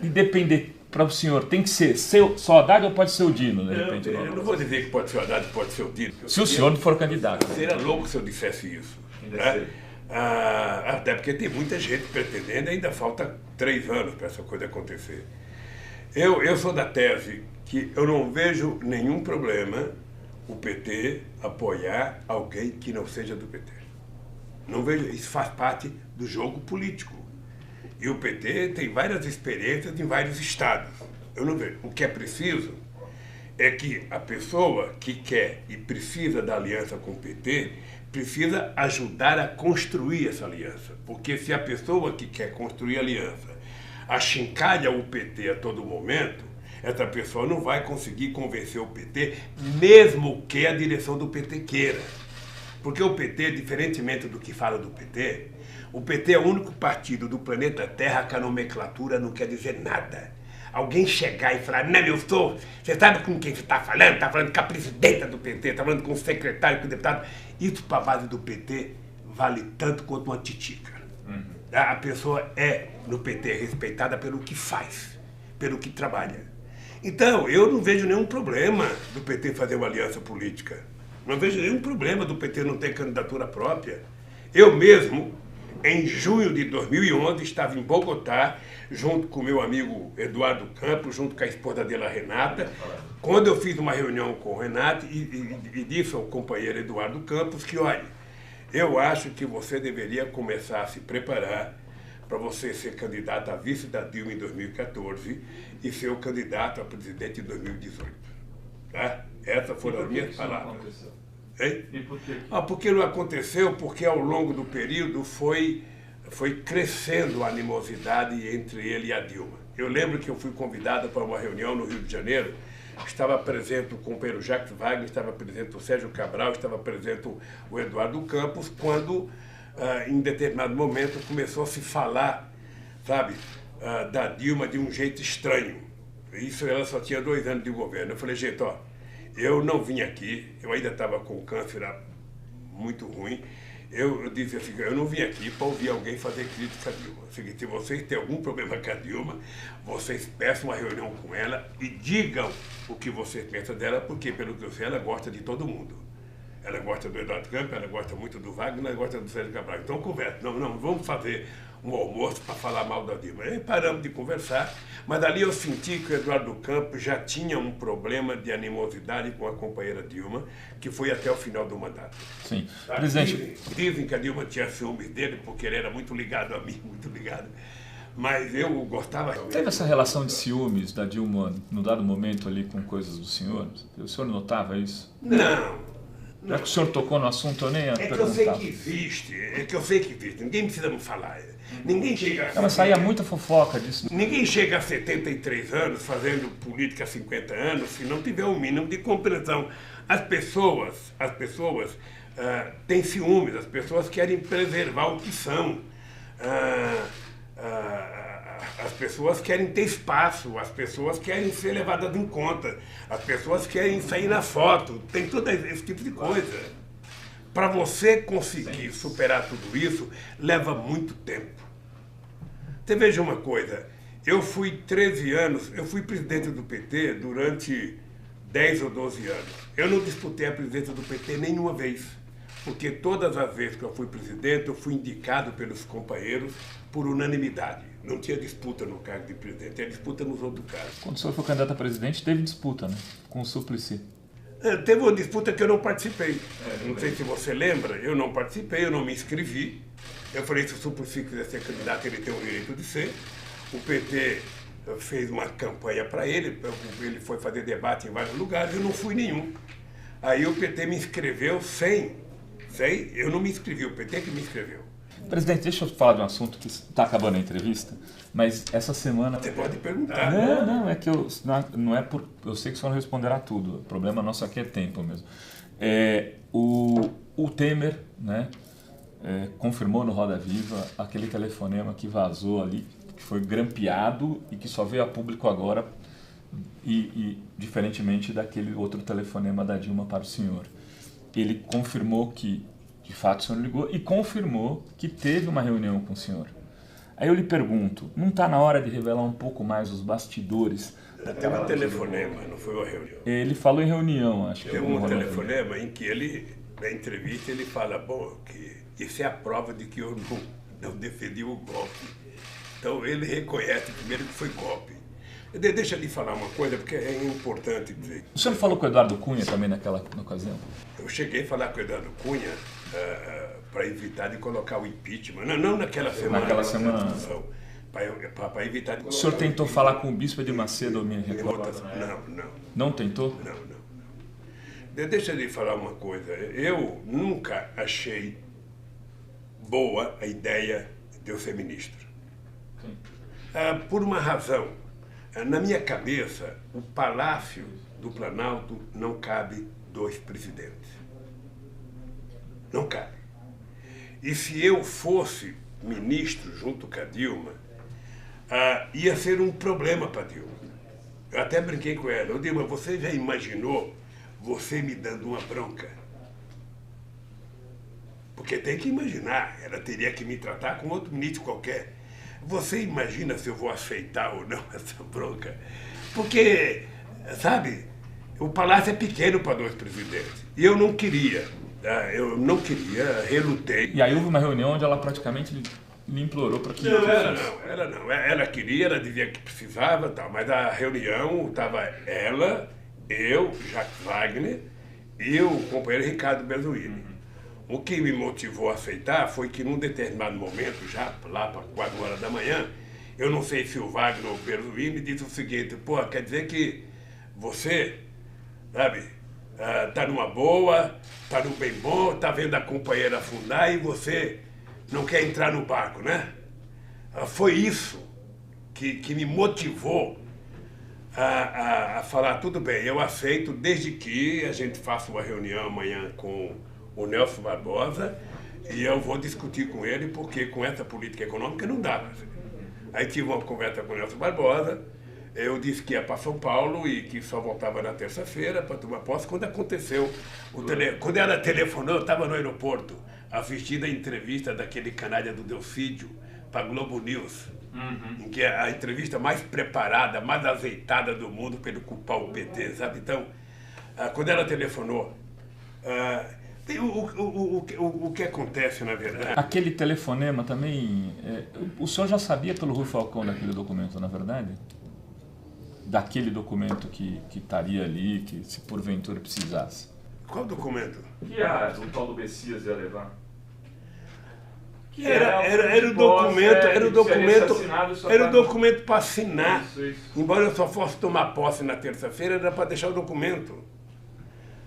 independente... Para o senhor, tem que ser só Haddad ou pode ser o Dino, de repente? Eu não vou dizer que pode ser o Haddad, pode ser o Dino. Se o senhor não for candidato. Seria louco se eu dissesse isso. Né? Até porque tem muita gente pretendendo, ainda falta 3 anos para essa coisa acontecer. Eu sou da tese que eu não vejo nenhum problema o PT apoiar alguém que não seja do PT. Não vejo, isso faz parte do jogo político. E o PT tem várias experiências em vários estados. Eu não vejo. O que é preciso é que a pessoa que quer e precisa da aliança com o PT precisa ajudar a construir essa aliança. Porque se a pessoa que quer construir a aliança achincalha o PT a todo momento, essa pessoa não vai conseguir convencer o PT, mesmo que a direção do PT queira. Porque o PT, diferentemente do que fala do PT, o PT é o único partido do planeta Terra que a nomenclatura não quer dizer nada. Alguém chegar e falar, não, eu sou... Você sabe com quem você está falando? Está falando com a presidenta do PT, está falando com o secretário, com o deputado. Isso para a base do PT vale tanto quanto uma titica. A pessoa é, no PT, respeitada pelo que faz, pelo que trabalha. Então, eu não vejo nenhum problema do PT fazer uma aliança política. Não vejo nenhum problema do PT não ter candidatura própria. Eu mesmo... em junho de 2011, estava em Bogotá, junto com o meu amigo Eduardo Campos, junto com a esposa dele, Renata, quando eu fiz uma reunião com o Renato e disse ao companheiro Eduardo Campos que, olha, eu acho que você deveria começar a se preparar para você ser candidato a vice da Dilma em 2014 e ser o candidato a presidente em 2018. Tá? Essas foram as minhas palavras. E por quê? Porque não aconteceu, porque ao longo do período foi crescendo a animosidade entre ele e a Dilma. Eu lembro que eu fui convidado para uma reunião no Rio de Janeiro, estava presente o companheiro Jacques Wagner, estava presente o Sérgio Cabral, estava presente o Eduardo Campos, quando, em determinado momento, começou a se falar, sabe, da Dilma de um jeito estranho. Isso, ela só tinha 2 anos de governo. Eu falei, gente, ó, eu não vim aqui, eu ainda estava com câncer muito ruim. Eu disse assim, eu não vim aqui para ouvir alguém fazer crítica a Dilma. Se vocês têm algum problema com a Dilma, vocês peçam uma reunião com ela e digam o que vocês pensam dela, porque, pelo que eu sei, ela gosta de todo mundo. Ela gosta do Eduardo Campos, ela gosta muito do Wagner, ela gosta do Sérgio Cabral. Então, conversa. Não, vamos fazer um almoço para falar mal da Dilma. Aí paramos de conversar, mas ali eu senti que o Eduardo Campos já tinha um problema de animosidade com a companheira Dilma, que foi até o final do mandato. Sim. Presidente... Dizem que a Dilma tinha ciúmes dele, porque ele era muito ligado a mim, muito ligado. Mas eu gostava... Teve essa relação de ciúmes da Dilma, no dado momento ali, com coisas do senhor? O senhor notava isso? Não. Já que o senhor tocou no assunto, eu nem ia perguntar. Eu sei que existe, ninguém precisa me falar. Ninguém chega mas saía muita fofoca disso. Ninguém chega a 73 anos fazendo política há 50 anos se não tiver um mínimo de compreensão. As pessoas têm ciúmes, as pessoas querem preservar o que são. As pessoas querem ter espaço, as pessoas querem ser levadas em conta, as pessoas querem sair na foto, tem todo esse tipo de coisa. Para você conseguir superar tudo isso, leva muito tempo. Você veja uma coisa, eu fui 13 anos, eu fui presidente do PT durante 10 ou 12 anos. Eu não disputei a presidência do PT nenhuma vez, porque todas as vezes que eu fui presidente, eu fui indicado pelos companheiros por unanimidade. Não tinha disputa no cargo de presidente, tinha disputa nos outros cargos. Quando o senhor foi candidato a presidente, teve disputa, né? Com o Suplicy. Teve uma disputa que eu não participei. Não sei se você lembra, eu não participei, eu não me inscrevi. Eu falei, se o Suplicy quiser ser candidato, ele tem o direito de ser. O PT fez uma campanha para ele foi fazer debate em vários lugares, eu não fui nenhum. Aí o PT me inscreveu eu não me inscrevi, o PT que me inscreveu. Presidente, deixa eu falar de um assunto que está acabando a entrevista, mas essa semana... Você pode perguntar. Não, é que eu sei que o senhor não responderá tudo, o problema nosso aqui é tempo mesmo. O Temer, né, confirmou no Roda Viva aquele telefonema que vazou ali, que foi grampeado e que só veio a público agora, e diferentemente daquele outro telefonema da Dilma para o senhor. Ele confirmou que, de fato, o senhor ligou e confirmou que teve uma reunião com o senhor. Aí eu lhe pergunto, não está na hora de revelar um pouco mais os bastidores? Teve um telefonema, não foi uma reunião. Ele falou em reunião, acho que. Teve um telefonema em que ele, na entrevista, ele fala, que isso é a prova de que eu não defendi o golpe. Então ele reconhece primeiro que foi golpe. Deixa eu lhe falar uma coisa, porque é importante dizer. O senhor falou com o Eduardo Cunha também na ocasião? Eu cheguei a falar com o Eduardo Cunha para evitar de colocar o impeachment. Não naquela semana. Naquela semana. Para evitar de colocar. O senhor tentou falar com o bispo de Macedo, me recordo? Não. Não tentou? Não. Deixa eu lhe falar uma coisa. Eu nunca achei boa a ideia de eu ser ministro. Por uma razão. Na minha cabeça, o Palácio do Planalto não cabe 2 presidentes. Não cabe. E se eu fosse ministro junto com a Dilma, ia ser um problema para a Dilma. Eu até brinquei com ela. Dilma, você já imaginou você me dando uma bronca? Porque tem que imaginar, ela teria que me tratar como outro ministro qualquer. Você imagina se eu vou aceitar ou não essa bronca? Porque, sabe, o palácio é pequeno para 2 presidentes. E eu não queria. Eu não queria, relutei. E aí houve uma reunião onde ela praticamente lhe implorou para que... Não, ela não. Ela queria, ela dizia que precisava, tal, mas a reunião estava ela, eu, Jacques Wagner e o companheiro Ricardo Berzoini. O que me motivou a aceitar foi que num determinado momento, já lá para 4 horas da manhã, eu não sei se o Wagner ou o Berzoini disse o seguinte: pô, quer dizer que você, sabe, tá numa boa, tá no bem bom, tá vendo a companheira afundar e você não quer entrar no barco, né? Foi isso que me motivou a falar: tudo bem, eu aceito, desde que a gente faça uma reunião amanhã com o Nelson Barbosa e eu vou discutir com ele, porque com essa política econômica não dá. Aí tive uma conversa com o Nelson Barbosa, eu disse que ia para São Paulo e que só voltava na terça-feira para tomar posse. Quando aconteceu, quando ela telefonou, eu estava no aeroporto, assistindo a entrevista daquele canalha do Delcídio para Globo News, em que é a entrevista mais preparada, mais azeitada do mundo para ele culpar o PT, sabe? Então, quando ela telefonou, o que acontece, na verdade... Aquele telefonema também... o senhor já sabia pelo Rui Falcão daquele documento, na verdade? Daquele documento que estaria ali, que se porventura precisasse. Qual documento? Que o tal do Messias ia levar. Era o documento para assinar. Isso. Embora eu só fosse tomar posse na terça-feira, era para deixar o documento.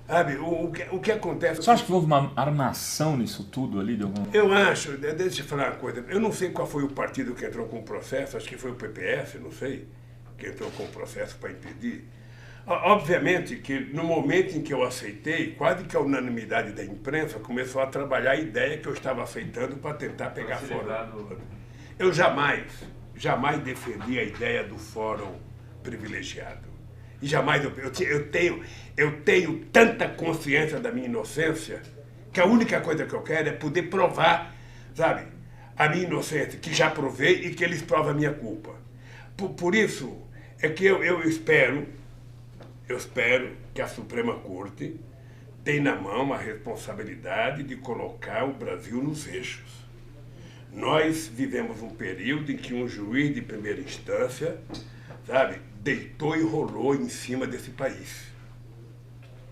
Sabe, o que acontece... Você acha que houve uma armação nisso tudo ali? Eu acho, deixa eu falar uma coisa, eu não sei qual foi o partido que entrou com o processo, acho que foi o PPS, não sei, que entrou com o processo para impedir. Obviamente que no momento em que eu aceitei, quase que a unanimidade da imprensa começou a trabalhar a ideia que eu estava aceitando para tentar pegar fora. Eu jamais defendi a ideia do fórum privilegiado. E jamais eu tenho tanta consciência da minha inocência que a única coisa que eu quero é poder provar, sabe, a minha inocência, que já provei e que eles provam a minha culpa. Por isso é que eu espero que a Suprema Corte tenha na mão a responsabilidade de colocar o Brasil nos eixos. Nós vivemos um período em que um juiz de primeira instância, sabe, deitou e rolou em cima desse país.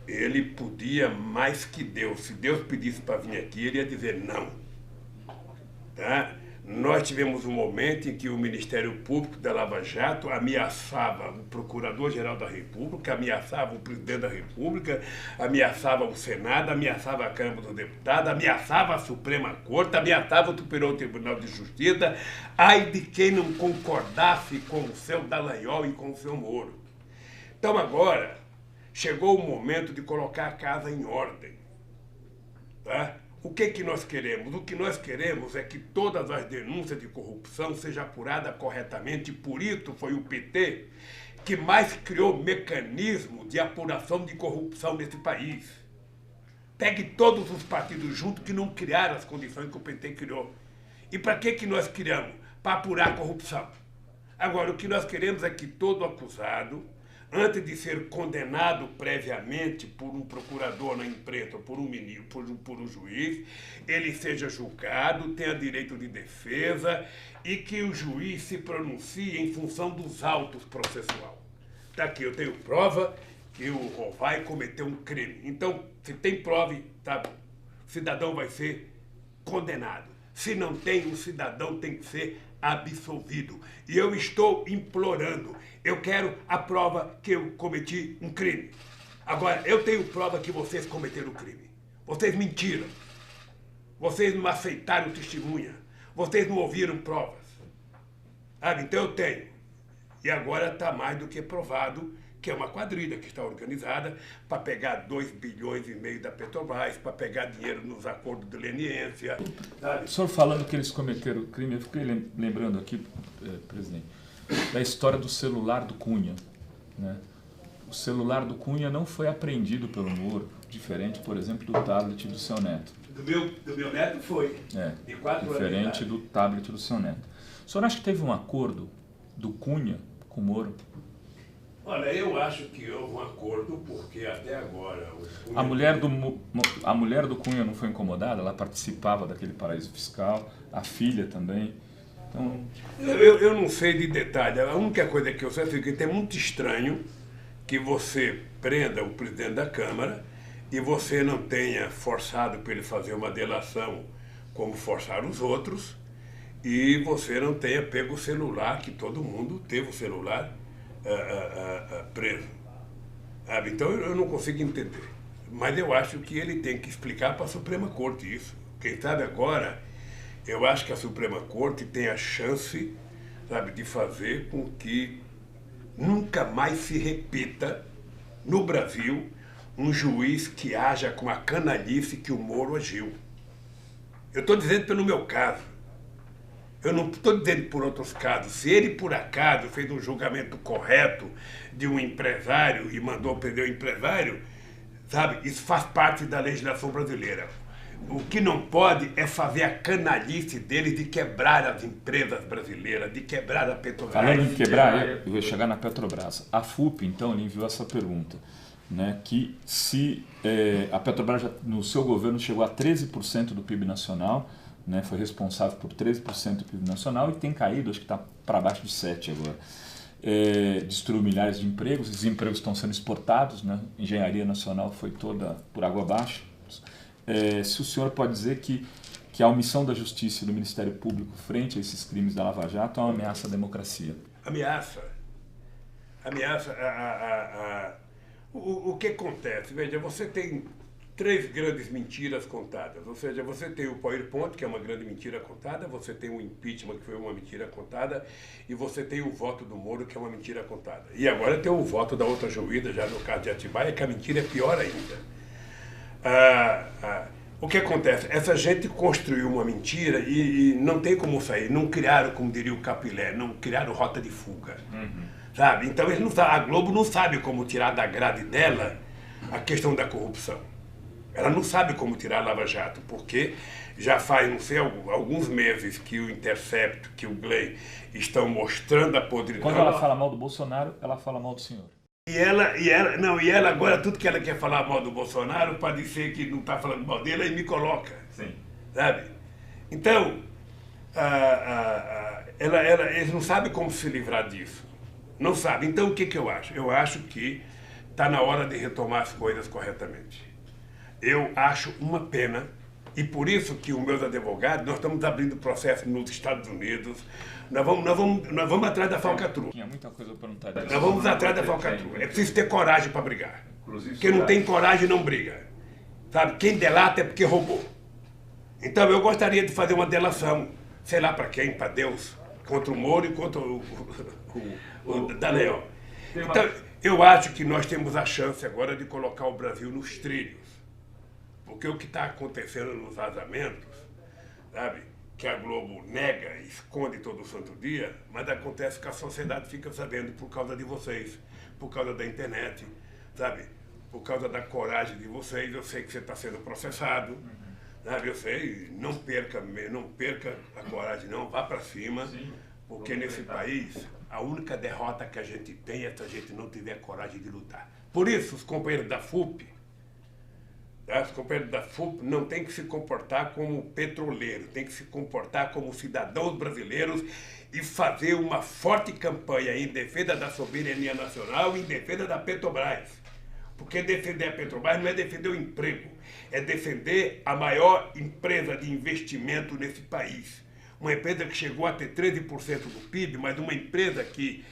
Ele podia mais que Deus. Se Deus pedisse para vir aqui, ele ia dizer não. Tá? Nós tivemos um momento em que o Ministério Público da Lava Jato ameaçava o Procurador-Geral da República, ameaçava o Presidente da República, ameaçava o Senado, ameaçava a Câmara dos Deputados, ameaçava a Suprema Corte, ameaçava o Superior Tribunal de Justiça. Ai de quem não concordasse com o seu Dallagnol e com o seu Moro. Então agora chegou o momento de colocar a casa em ordem. Tá? O que nós queremos? O que nós queremos é que todas as denúncias de corrupção sejam apuradas corretamente. Por isso foi o PT que mais criou mecanismo de apuração de corrupção nesse país. Pegue todos os partidos juntos que não criaram as condições que o PT criou. E para que nós criamos? Para apurar a corrupção. Agora, o que nós queremos é que todo acusado, antes de ser condenado previamente por um procurador na imprensa, por um ministro, por um juiz, ele seja julgado, tenha direito de defesa e que o juiz se pronuncie em função dos autos processual. Tá aqui, eu tenho prova que o Rovai cometeu um crime. Então, se tem prova, tá bom. O cidadão vai ser condenado. Se não tem, o cidadão tem que ser absolvido. E eu estou implorando. Eu quero a prova que eu cometi um crime. Agora, eu tenho prova que vocês cometeram um crime. Vocês mentiram. Vocês não aceitaram testemunha. Vocês não ouviram provas. Então eu tenho. E agora está mais do que provado que é uma quadrilha que está organizada para pegar 2,5 bilhões da Petrobras, para pegar dinheiro nos acordos de leniência. O senhor falando que eles cometeram crime, eu fiquei lembrando aqui, presidente, da história do celular do Cunha. Né? O celular do Cunha não foi apreendido pelo Moro, diferente, por exemplo, do tablet do seu neto. Do meu neto foi. De 4 anos. Diferente do tablet do seu neto. O senhor acha que teve um acordo do Cunha com o Moro? Olha, eu acho que houve um acordo, porque até agora... A mulher do Cunha não foi incomodada? Ela participava daquele paraíso fiscal, a filha também. Então... Eu não sei de detalhe. A única coisa que eu sei é que é muito estranho que você prenda o presidente da Câmara e você não tenha forçado para ele fazer uma delação como forçaram os outros, e você não tenha pego o celular, que todo mundo teve o celular preso. Sabe? Então eu não consigo entender. Mas eu acho que ele tem que explicar para a Suprema Corte isso. Quem sabe agora, eu acho que a Suprema Corte tem a chance, sabe, de fazer com que nunca mais se repita no Brasil um juiz que haja com a canalice que o Moro agiu. Eu estou dizendo pelo meu caso. Eu não estou dizendo por outros casos. Se ele, por acaso, fez um julgamento correto de um empresário e mandou prender o empresário, sabe, isso faz parte da legislação brasileira. O que não pode é fazer a canalice deles de quebrar as empresas brasileiras, de quebrar a Petrobras. Falando em quebrar, eu vou chegar na Petrobras. A FUP, então, ele enviou essa pergunta, né, que se a Petrobras, no seu governo, chegou a 13% do PIB nacional, né, foi responsável por 13% do PIB nacional e tem caído, acho que está para baixo de 7% agora. Destruiu milhares de empregos, esses empregos estão sendo exportados, né? Engenharia nacional foi toda por água abaixo. Se o senhor pode dizer que a omissão da Justiça e do Ministério Público frente a esses crimes da Lava Jato é uma ameaça à democracia? Ameaça. O que acontece? Veja, você tem 3 grandes mentiras contadas. Ou seja, você tem o PowerPoint, que é uma grande mentira contada, você tem o impeachment, que foi uma mentira contada, e você tem o voto do Moro, que é uma mentira contada. E agora tem o voto da outra juíza, já no caso de Atibaia, que a mentira é pior ainda. O que acontece? Essa gente construiu uma mentira e não tem como sair. Não criaram, como diria o Capilé, não criaram rota de fuga. Sabe? Então eles não sabem, a Globo não sabe como tirar da grade dela a questão da corrupção. Ela não sabe como tirar a Lava Jato, porque já faz, não sei, alguns meses que o Intercept, que o Gley estão mostrando a podridão. Quando ela fala mal do Bolsonaro, ela fala mal do senhor. E ela agora, tudo que ela quer falar mal do Bolsonaro, pode ser que não está falando mal dele, aí me coloca. Sim. Sabe? Então, eles não sabem como se livrar disso. Não sabem. Então, o que eu acho? Eu acho que está na hora de retomar as coisas corretamente. Eu acho uma pena, e por isso que os meus advogados, nós estamos abrindo processo nos Estados Unidos, nós vamos atrás da falcatrua. Tinha muita coisa para perguntar. Nós vamos atrás da falcatrua. É preciso ter coragem para brigar. Quem não tem coragem não briga. Sabe? Quem delata é porque roubou. Então eu gostaria de fazer uma delação, sei lá para quem, para Deus, contra o Moro e contra o Daniel. Então eu acho que nós temos a chance agora de colocar o Brasil nos trilhos. Porque o que está acontecendo nos vazamentos, sabe, que a Globo nega, esconde todo santo dia, mas acontece que a sociedade fica sabendo por causa de vocês, por causa da internet, sabe, por causa da coragem de vocês. Eu sei que você está sendo processado, sabe, eu sei, não perca a coragem não, vá para cima, porque nesse país a única derrota que a gente tem é se a gente não tiver coragem de lutar. Por isso, os companheiros da FUP, os companheiros da FUP não têm que se comportar como petroleiros, têm que se comportar como cidadãos brasileiros e fazer uma forte campanha em defesa da soberania nacional e em defesa da Petrobras. Porque defender a Petrobras não é defender o emprego, é defender a maior empresa de investimento nesse país. Uma empresa que chegou a ter 13% do PIB, mas uma empresa que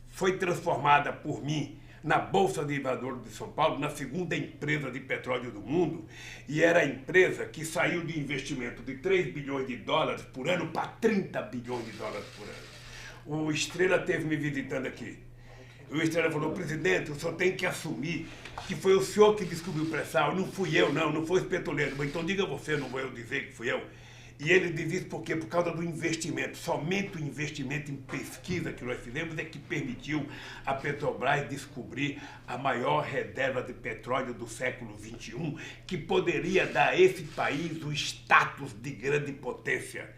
foi transformada por mim na Bolsa de Valores de São Paulo, na segunda empresa de petróleo do mundo, e era a empresa que saiu de investimento de 3 bilhões de dólares por ano para 30 bilhões de dólares por ano. O Estrela esteve me visitando aqui. O Estrela falou: presidente, o senhor tem que assumir que foi o senhor que descobriu o pré-sal, não fui eu, não foi os petroleiros. Mas então diga você, não vou eu dizer que fui eu. E ele diz isso por quê? Por causa do investimento. Somente o investimento em pesquisa que nós fizemos é que permitiu a Petrobras descobrir a maior reserva de petróleo do século XXI, que poderia dar a esse país o status de grande potência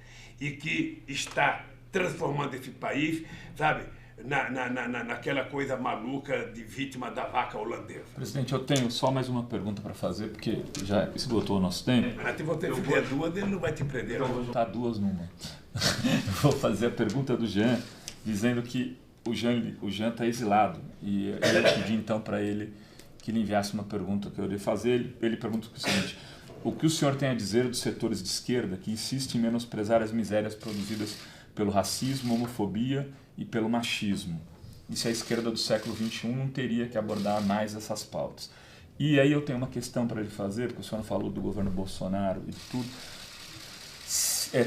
e que está transformando esse país, sabe, naquela coisa maluca de vítima da vaca holandesa. Presidente, eu tenho só mais uma pergunta para fazer, porque já esgotou o nosso tempo. Mas se você fizer duas, ele não vai te prender. Eu vou juntar duas numa. Eu vou fazer a pergunta do Jean, dizendo que o Jean está exilado. E eu pedi então para ele que ele enviasse uma pergunta que eu iria fazer. Ele pergunta o seguinte: o que o senhor tem a dizer dos setores de esquerda que insistem em menosprezar as misérias produzidas pelo racismo, homofobia e pelo machismo? E se a esquerda do século XXI não teria que abordar mais essas pautas? E aí eu tenho uma questão para ele fazer, porque o senhor falou do governo Bolsonaro e de tudo.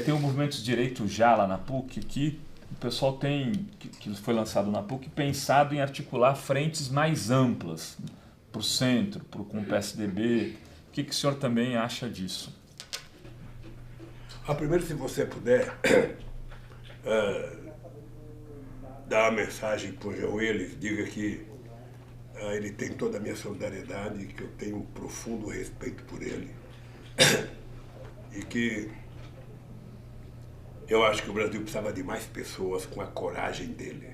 Tem um movimento de direito já lá na PUC que o pessoal tem, que foi lançado na PUC, pensado em articular frentes mais amplas para o centro, com o PSDB. O que o senhor também acha disso? Primeiro, se você puder dar uma mensagem para o Jean Willis, diga que ele tem toda a minha solidariedade, que eu tenho um profundo respeito por ele e que eu acho que o Brasil precisava de mais pessoas com a coragem dele.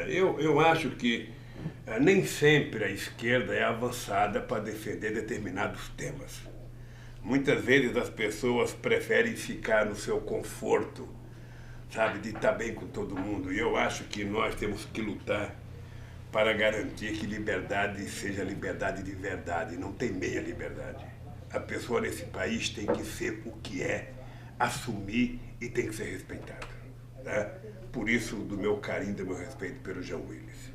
Eu acho que nem sempre a esquerda é avançada para defender determinados temas. Muitas vezes as pessoas preferem ficar no seu conforto, sabe, de estar bem com todo mundo. E eu acho que nós temos que lutar para garantir que liberdade seja liberdade de verdade, não tem meia liberdade. A pessoa nesse país tem que ser o que é, assumir e tem que ser respeitada. Tá? Por isso, do meu carinho, do meu respeito pelo Jean Willis.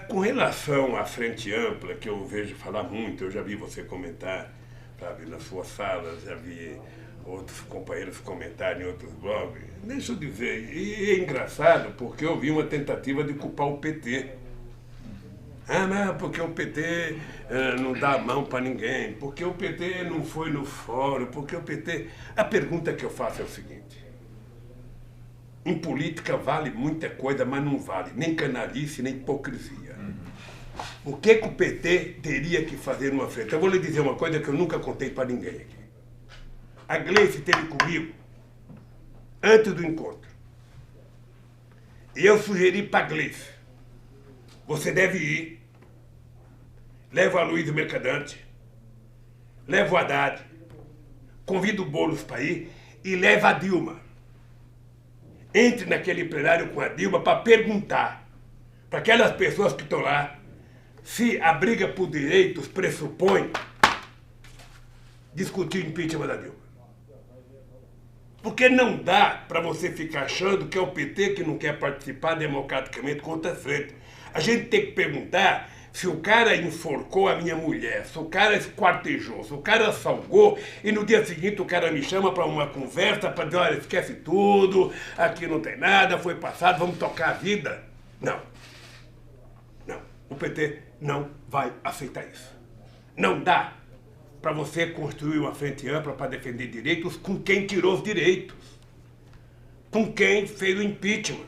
Com relação à frente ampla, que eu vejo falar muito, eu já vi você comentar, sabe, nas suas salas, já vi outros companheiros comentarem em outros blogs. Deixa eu dizer, e é engraçado porque eu vi uma tentativa de culpar o PT. Não, porque o PT não dá a mão para ninguém, porque o PT não foi no fórum, porque o PT... A pergunta que eu faço é o seguinte: em política vale muita coisa, mas não vale nem canalice, nem hipocrisia. O que o PT teria que fazer numa frente? Eu vou lhe dizer uma coisa que eu nunca contei para ninguém aqui. A Gleice esteve comigo antes do encontro. E eu sugeri para a Gleice: você deve ir, leva a Luiz Mercadante, leva o Haddad, convida o Boulos para ir e leva a Dilma. Entre naquele plenário com a Dilma para perguntar para aquelas pessoas que estão lá se a briga por direitos pressupõe discutir o impeachment da Dilma. Porque não dá para você ficar achando que é o PT que não quer participar democraticamente contra a frente. A gente tem que perguntar se o cara enforcou a minha mulher, se o cara esquartejou, se o cara salgou e no dia seguinte o cara me chama para uma conversa para dizer: olha, esquece tudo, aqui não tem nada, foi passado, vamos tocar a vida. Não. Não. O PT não vai aceitar isso. Não dá para você construir uma frente ampla para defender direitos com quem tirou os direitos, com quem fez o impeachment,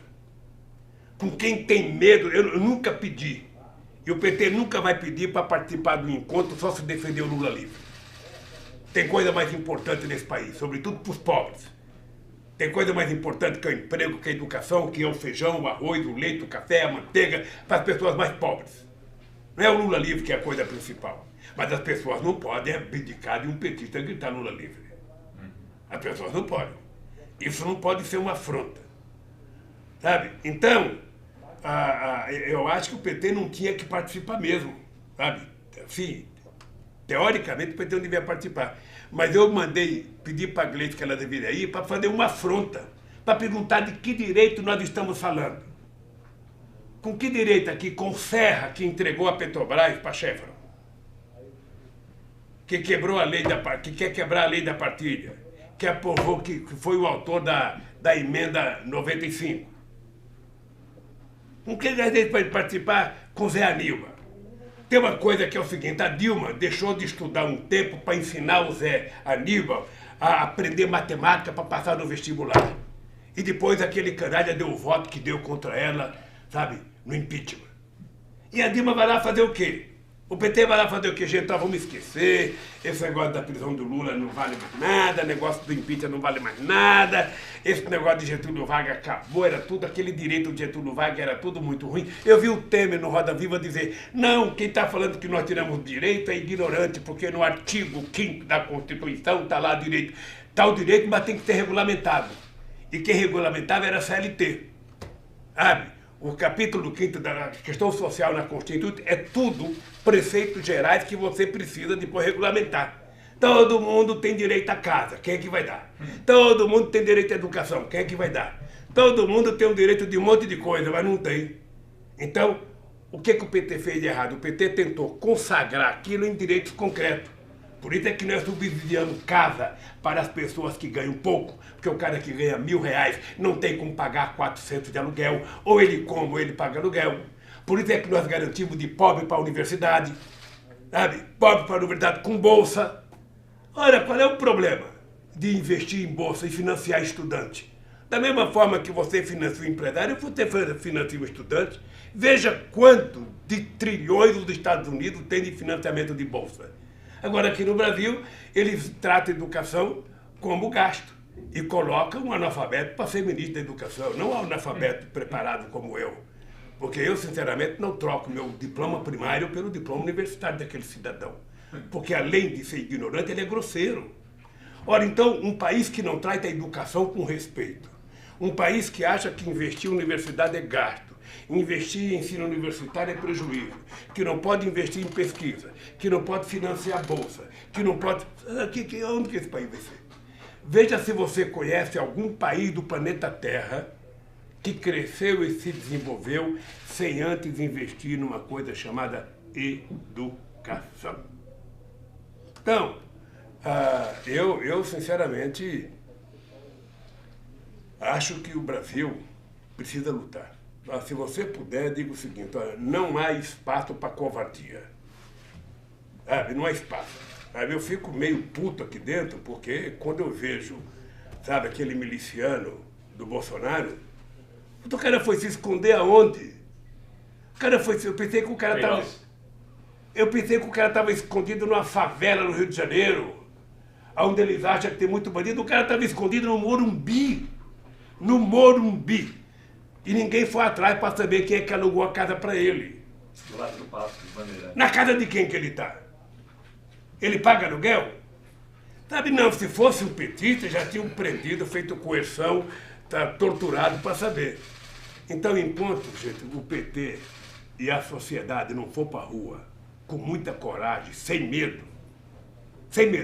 com quem tem medo. Eu nunca pedi, e o PT nunca vai pedir para participar do encontro só se defender o Lula livre. Tem coisa mais importante nesse país, sobretudo para os pobres. Tem coisa mais importante que é o emprego, que é a educação, que é o feijão, o arroz, o leite, o café, a manteiga, para as pessoas mais pobres. Não é o Lula livre que é a coisa principal. Mas as pessoas não podem abdicar de um petista gritar Lula livre. As pessoas não podem. Isso não pode ser uma afronta. Sabe? Então, eu acho que o PT não tinha que participar mesmo. Sabe? Assim, teoricamente o PT não devia participar. Mas eu pedir para a Gleice que ela deveria ir para fazer uma afronta, para perguntar de que direito nós estamos falando. Com que direito aqui? Com Serra, que entregou a Petrobras para a Chevron, que quebrou a lei que quer quebrar a lei da partilha, que aprovou, que foi o autor da emenda 95. Com que direito para participar com Zé Aníbal? Tem uma coisa que é o seguinte: a Dilma deixou de estudar um tempo para ensinar o Zé Aníbal a aprender matemática para passar no vestibular. E depois aquele canalha deu o voto que deu contra ela, sabe, no impeachment. E a Dilma vai lá fazer o quê? O PT vai lá fazer o que, gente? Então vamos esquecer. Esse negócio da prisão do Lula não vale mais nada. O negócio do impeachment não vale mais nada. Esse negócio de Getúlio Vargas acabou. Era tudo, aquele direito de Getúlio Vargas era tudo muito ruim. Eu vi o Temer no Roda Viva dizer: não, quem está falando que nós tiramos direito é ignorante, porque no artigo 5º da Constituição está lá direito. Está o direito, mas tem que ser regulamentado. E quem regulamentava era a CLT. Sabe? O capítulo 5º da questão social na Constituição é tudo preceitos gerais que você precisa depois regulamentar. Todo mundo tem direito à casa, quem é que vai dar? Todo mundo tem direito à educação, quem é que vai dar? Todo mundo tem o direito de um monte de coisa, mas não tem. Então, o que o PT fez de errado? O PT tentou consagrar aquilo em direitos concretos. Por isso é que nós subsidiamos casa para as pessoas que ganham pouco, porque o cara que ganha R$1.000 não tem como pagar 400 de aluguel, ou ele come ou ele paga aluguel. Por isso é que nós garantimos de pobre para a universidade, sabe? Pobre para a universidade com bolsa. Olha, qual é o problema de investir em bolsa e financiar estudante? Da mesma forma que você financia o empresário, você financia o estudante. Veja quanto de trilhões os Estados Unidos têm de financiamento de bolsa. Agora, aqui no Brasil, eles tratam a educação como gasto e colocam um analfabeto para ser ministro da educação, não um analfabeto preparado como eu. Porque eu, sinceramente, não troco meu diploma primário pelo diploma universitário daquele cidadão. Porque, além de ser ignorante, ele é grosseiro. Ora, então, um país que não trata a educação com respeito, um país que acha que investir em universidade é gasto, investir em ensino universitário é prejuízo, que não pode investir em pesquisa, que não pode financiar a bolsa, que não pode... Onde que esse país vai ser? Veja se você conhece algum país do planeta Terra que cresceu e se desenvolveu sem antes investir numa coisa chamada educação. Então, eu sinceramente acho que o Brasil precisa lutar. Se você puder, diga o seguinte: olha, não há espaço para covardia. Não há espaço. Eu fico meio puto aqui dentro, porque quando eu vejo, sabe, aquele miliciano do Bolsonaro, o cara foi se esconder aonde? Eu pensei que o cara estava... Eu pensei que o cara estava escondido numa favela no Rio de Janeiro, onde eles acham que tem muito bandido. O cara estava escondido no Morumbi. No Morumbi. E ninguém foi atrás para saber quem é que alugou a casa para ele. Do lado do Passo de Bandeira. Na casa de quem que ele está? Ele paga aluguel? Sabe, não, se fosse um petista, já tinham prendido, feito coerção, tá torturado para saber. Então, enquanto, gente, o PT e a sociedade não for para a rua, com muita coragem, sem medo,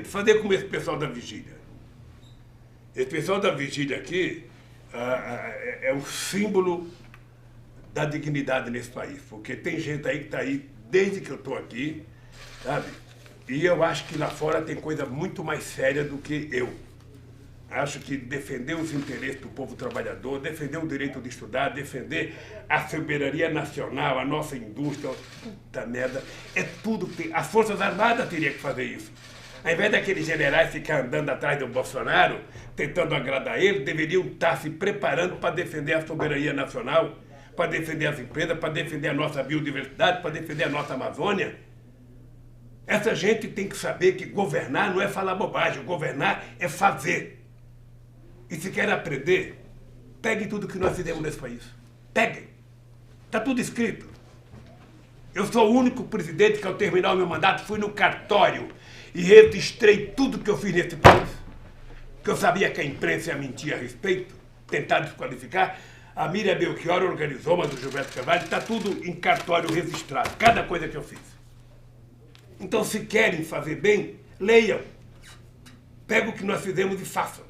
fazer como esse pessoal da vigília. Esse pessoal da vigília aqui é um símbolo da dignidade nesse país, porque tem gente aí que está aí desde que eu estou aqui, sabe? E eu acho que lá fora tem coisa muito mais séria do que eu. Acho que defender os interesses do povo trabalhador, defender o direito de estudar, defender a soberania nacional, a nossa indústria, puta merda, é tudo que as Forças Armadas teriam que fazer isso. Ao invés daqueles generais ficar andando atrás do Bolsonaro, tentando agradar ele, deveriam estar se preparando para defender a soberania nacional, para defender as empresas, para defender a nossa biodiversidade, para defender a nossa Amazônia. Essa gente tem que saber que governar não é falar bobagem, governar é fazer. E se quer aprender, peguem tudo que nós fizemos nesse país. Peguem. Está tudo escrito. Eu sou o único presidente que, ao terminar o meu mandato, fui no cartório e registrei tudo que eu fiz nesse país. Que eu sabia que a imprensa ia mentir a respeito, tentar desqualificar. A Miriam Belchior organizou, mas o Gilberto Carvalho, está tudo em cartório registrado, cada coisa que eu fiz. Então, se querem fazer bem, leiam. Pega o que nós fizemos e façam.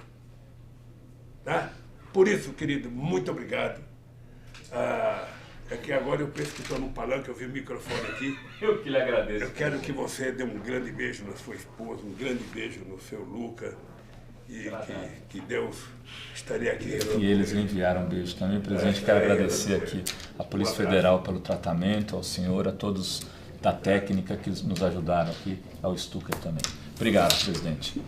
Tá? Por isso, querido, muito obrigado. É que agora eu penso que estou num palanque, eu vi o microfone aqui. Eu que lhe agradeço. Eu quero que você dê um grande beijo na sua esposa, um grande beijo no seu Luca. E que Deus estaria aqui. E eles lhe enviaram um beijo também, presidente. Quero agradecer aqui à Polícia Federal pelo tratamento, ao senhor, a todos da técnica que nos ajudaram aqui, ao Stucker também. Obrigado, presidente.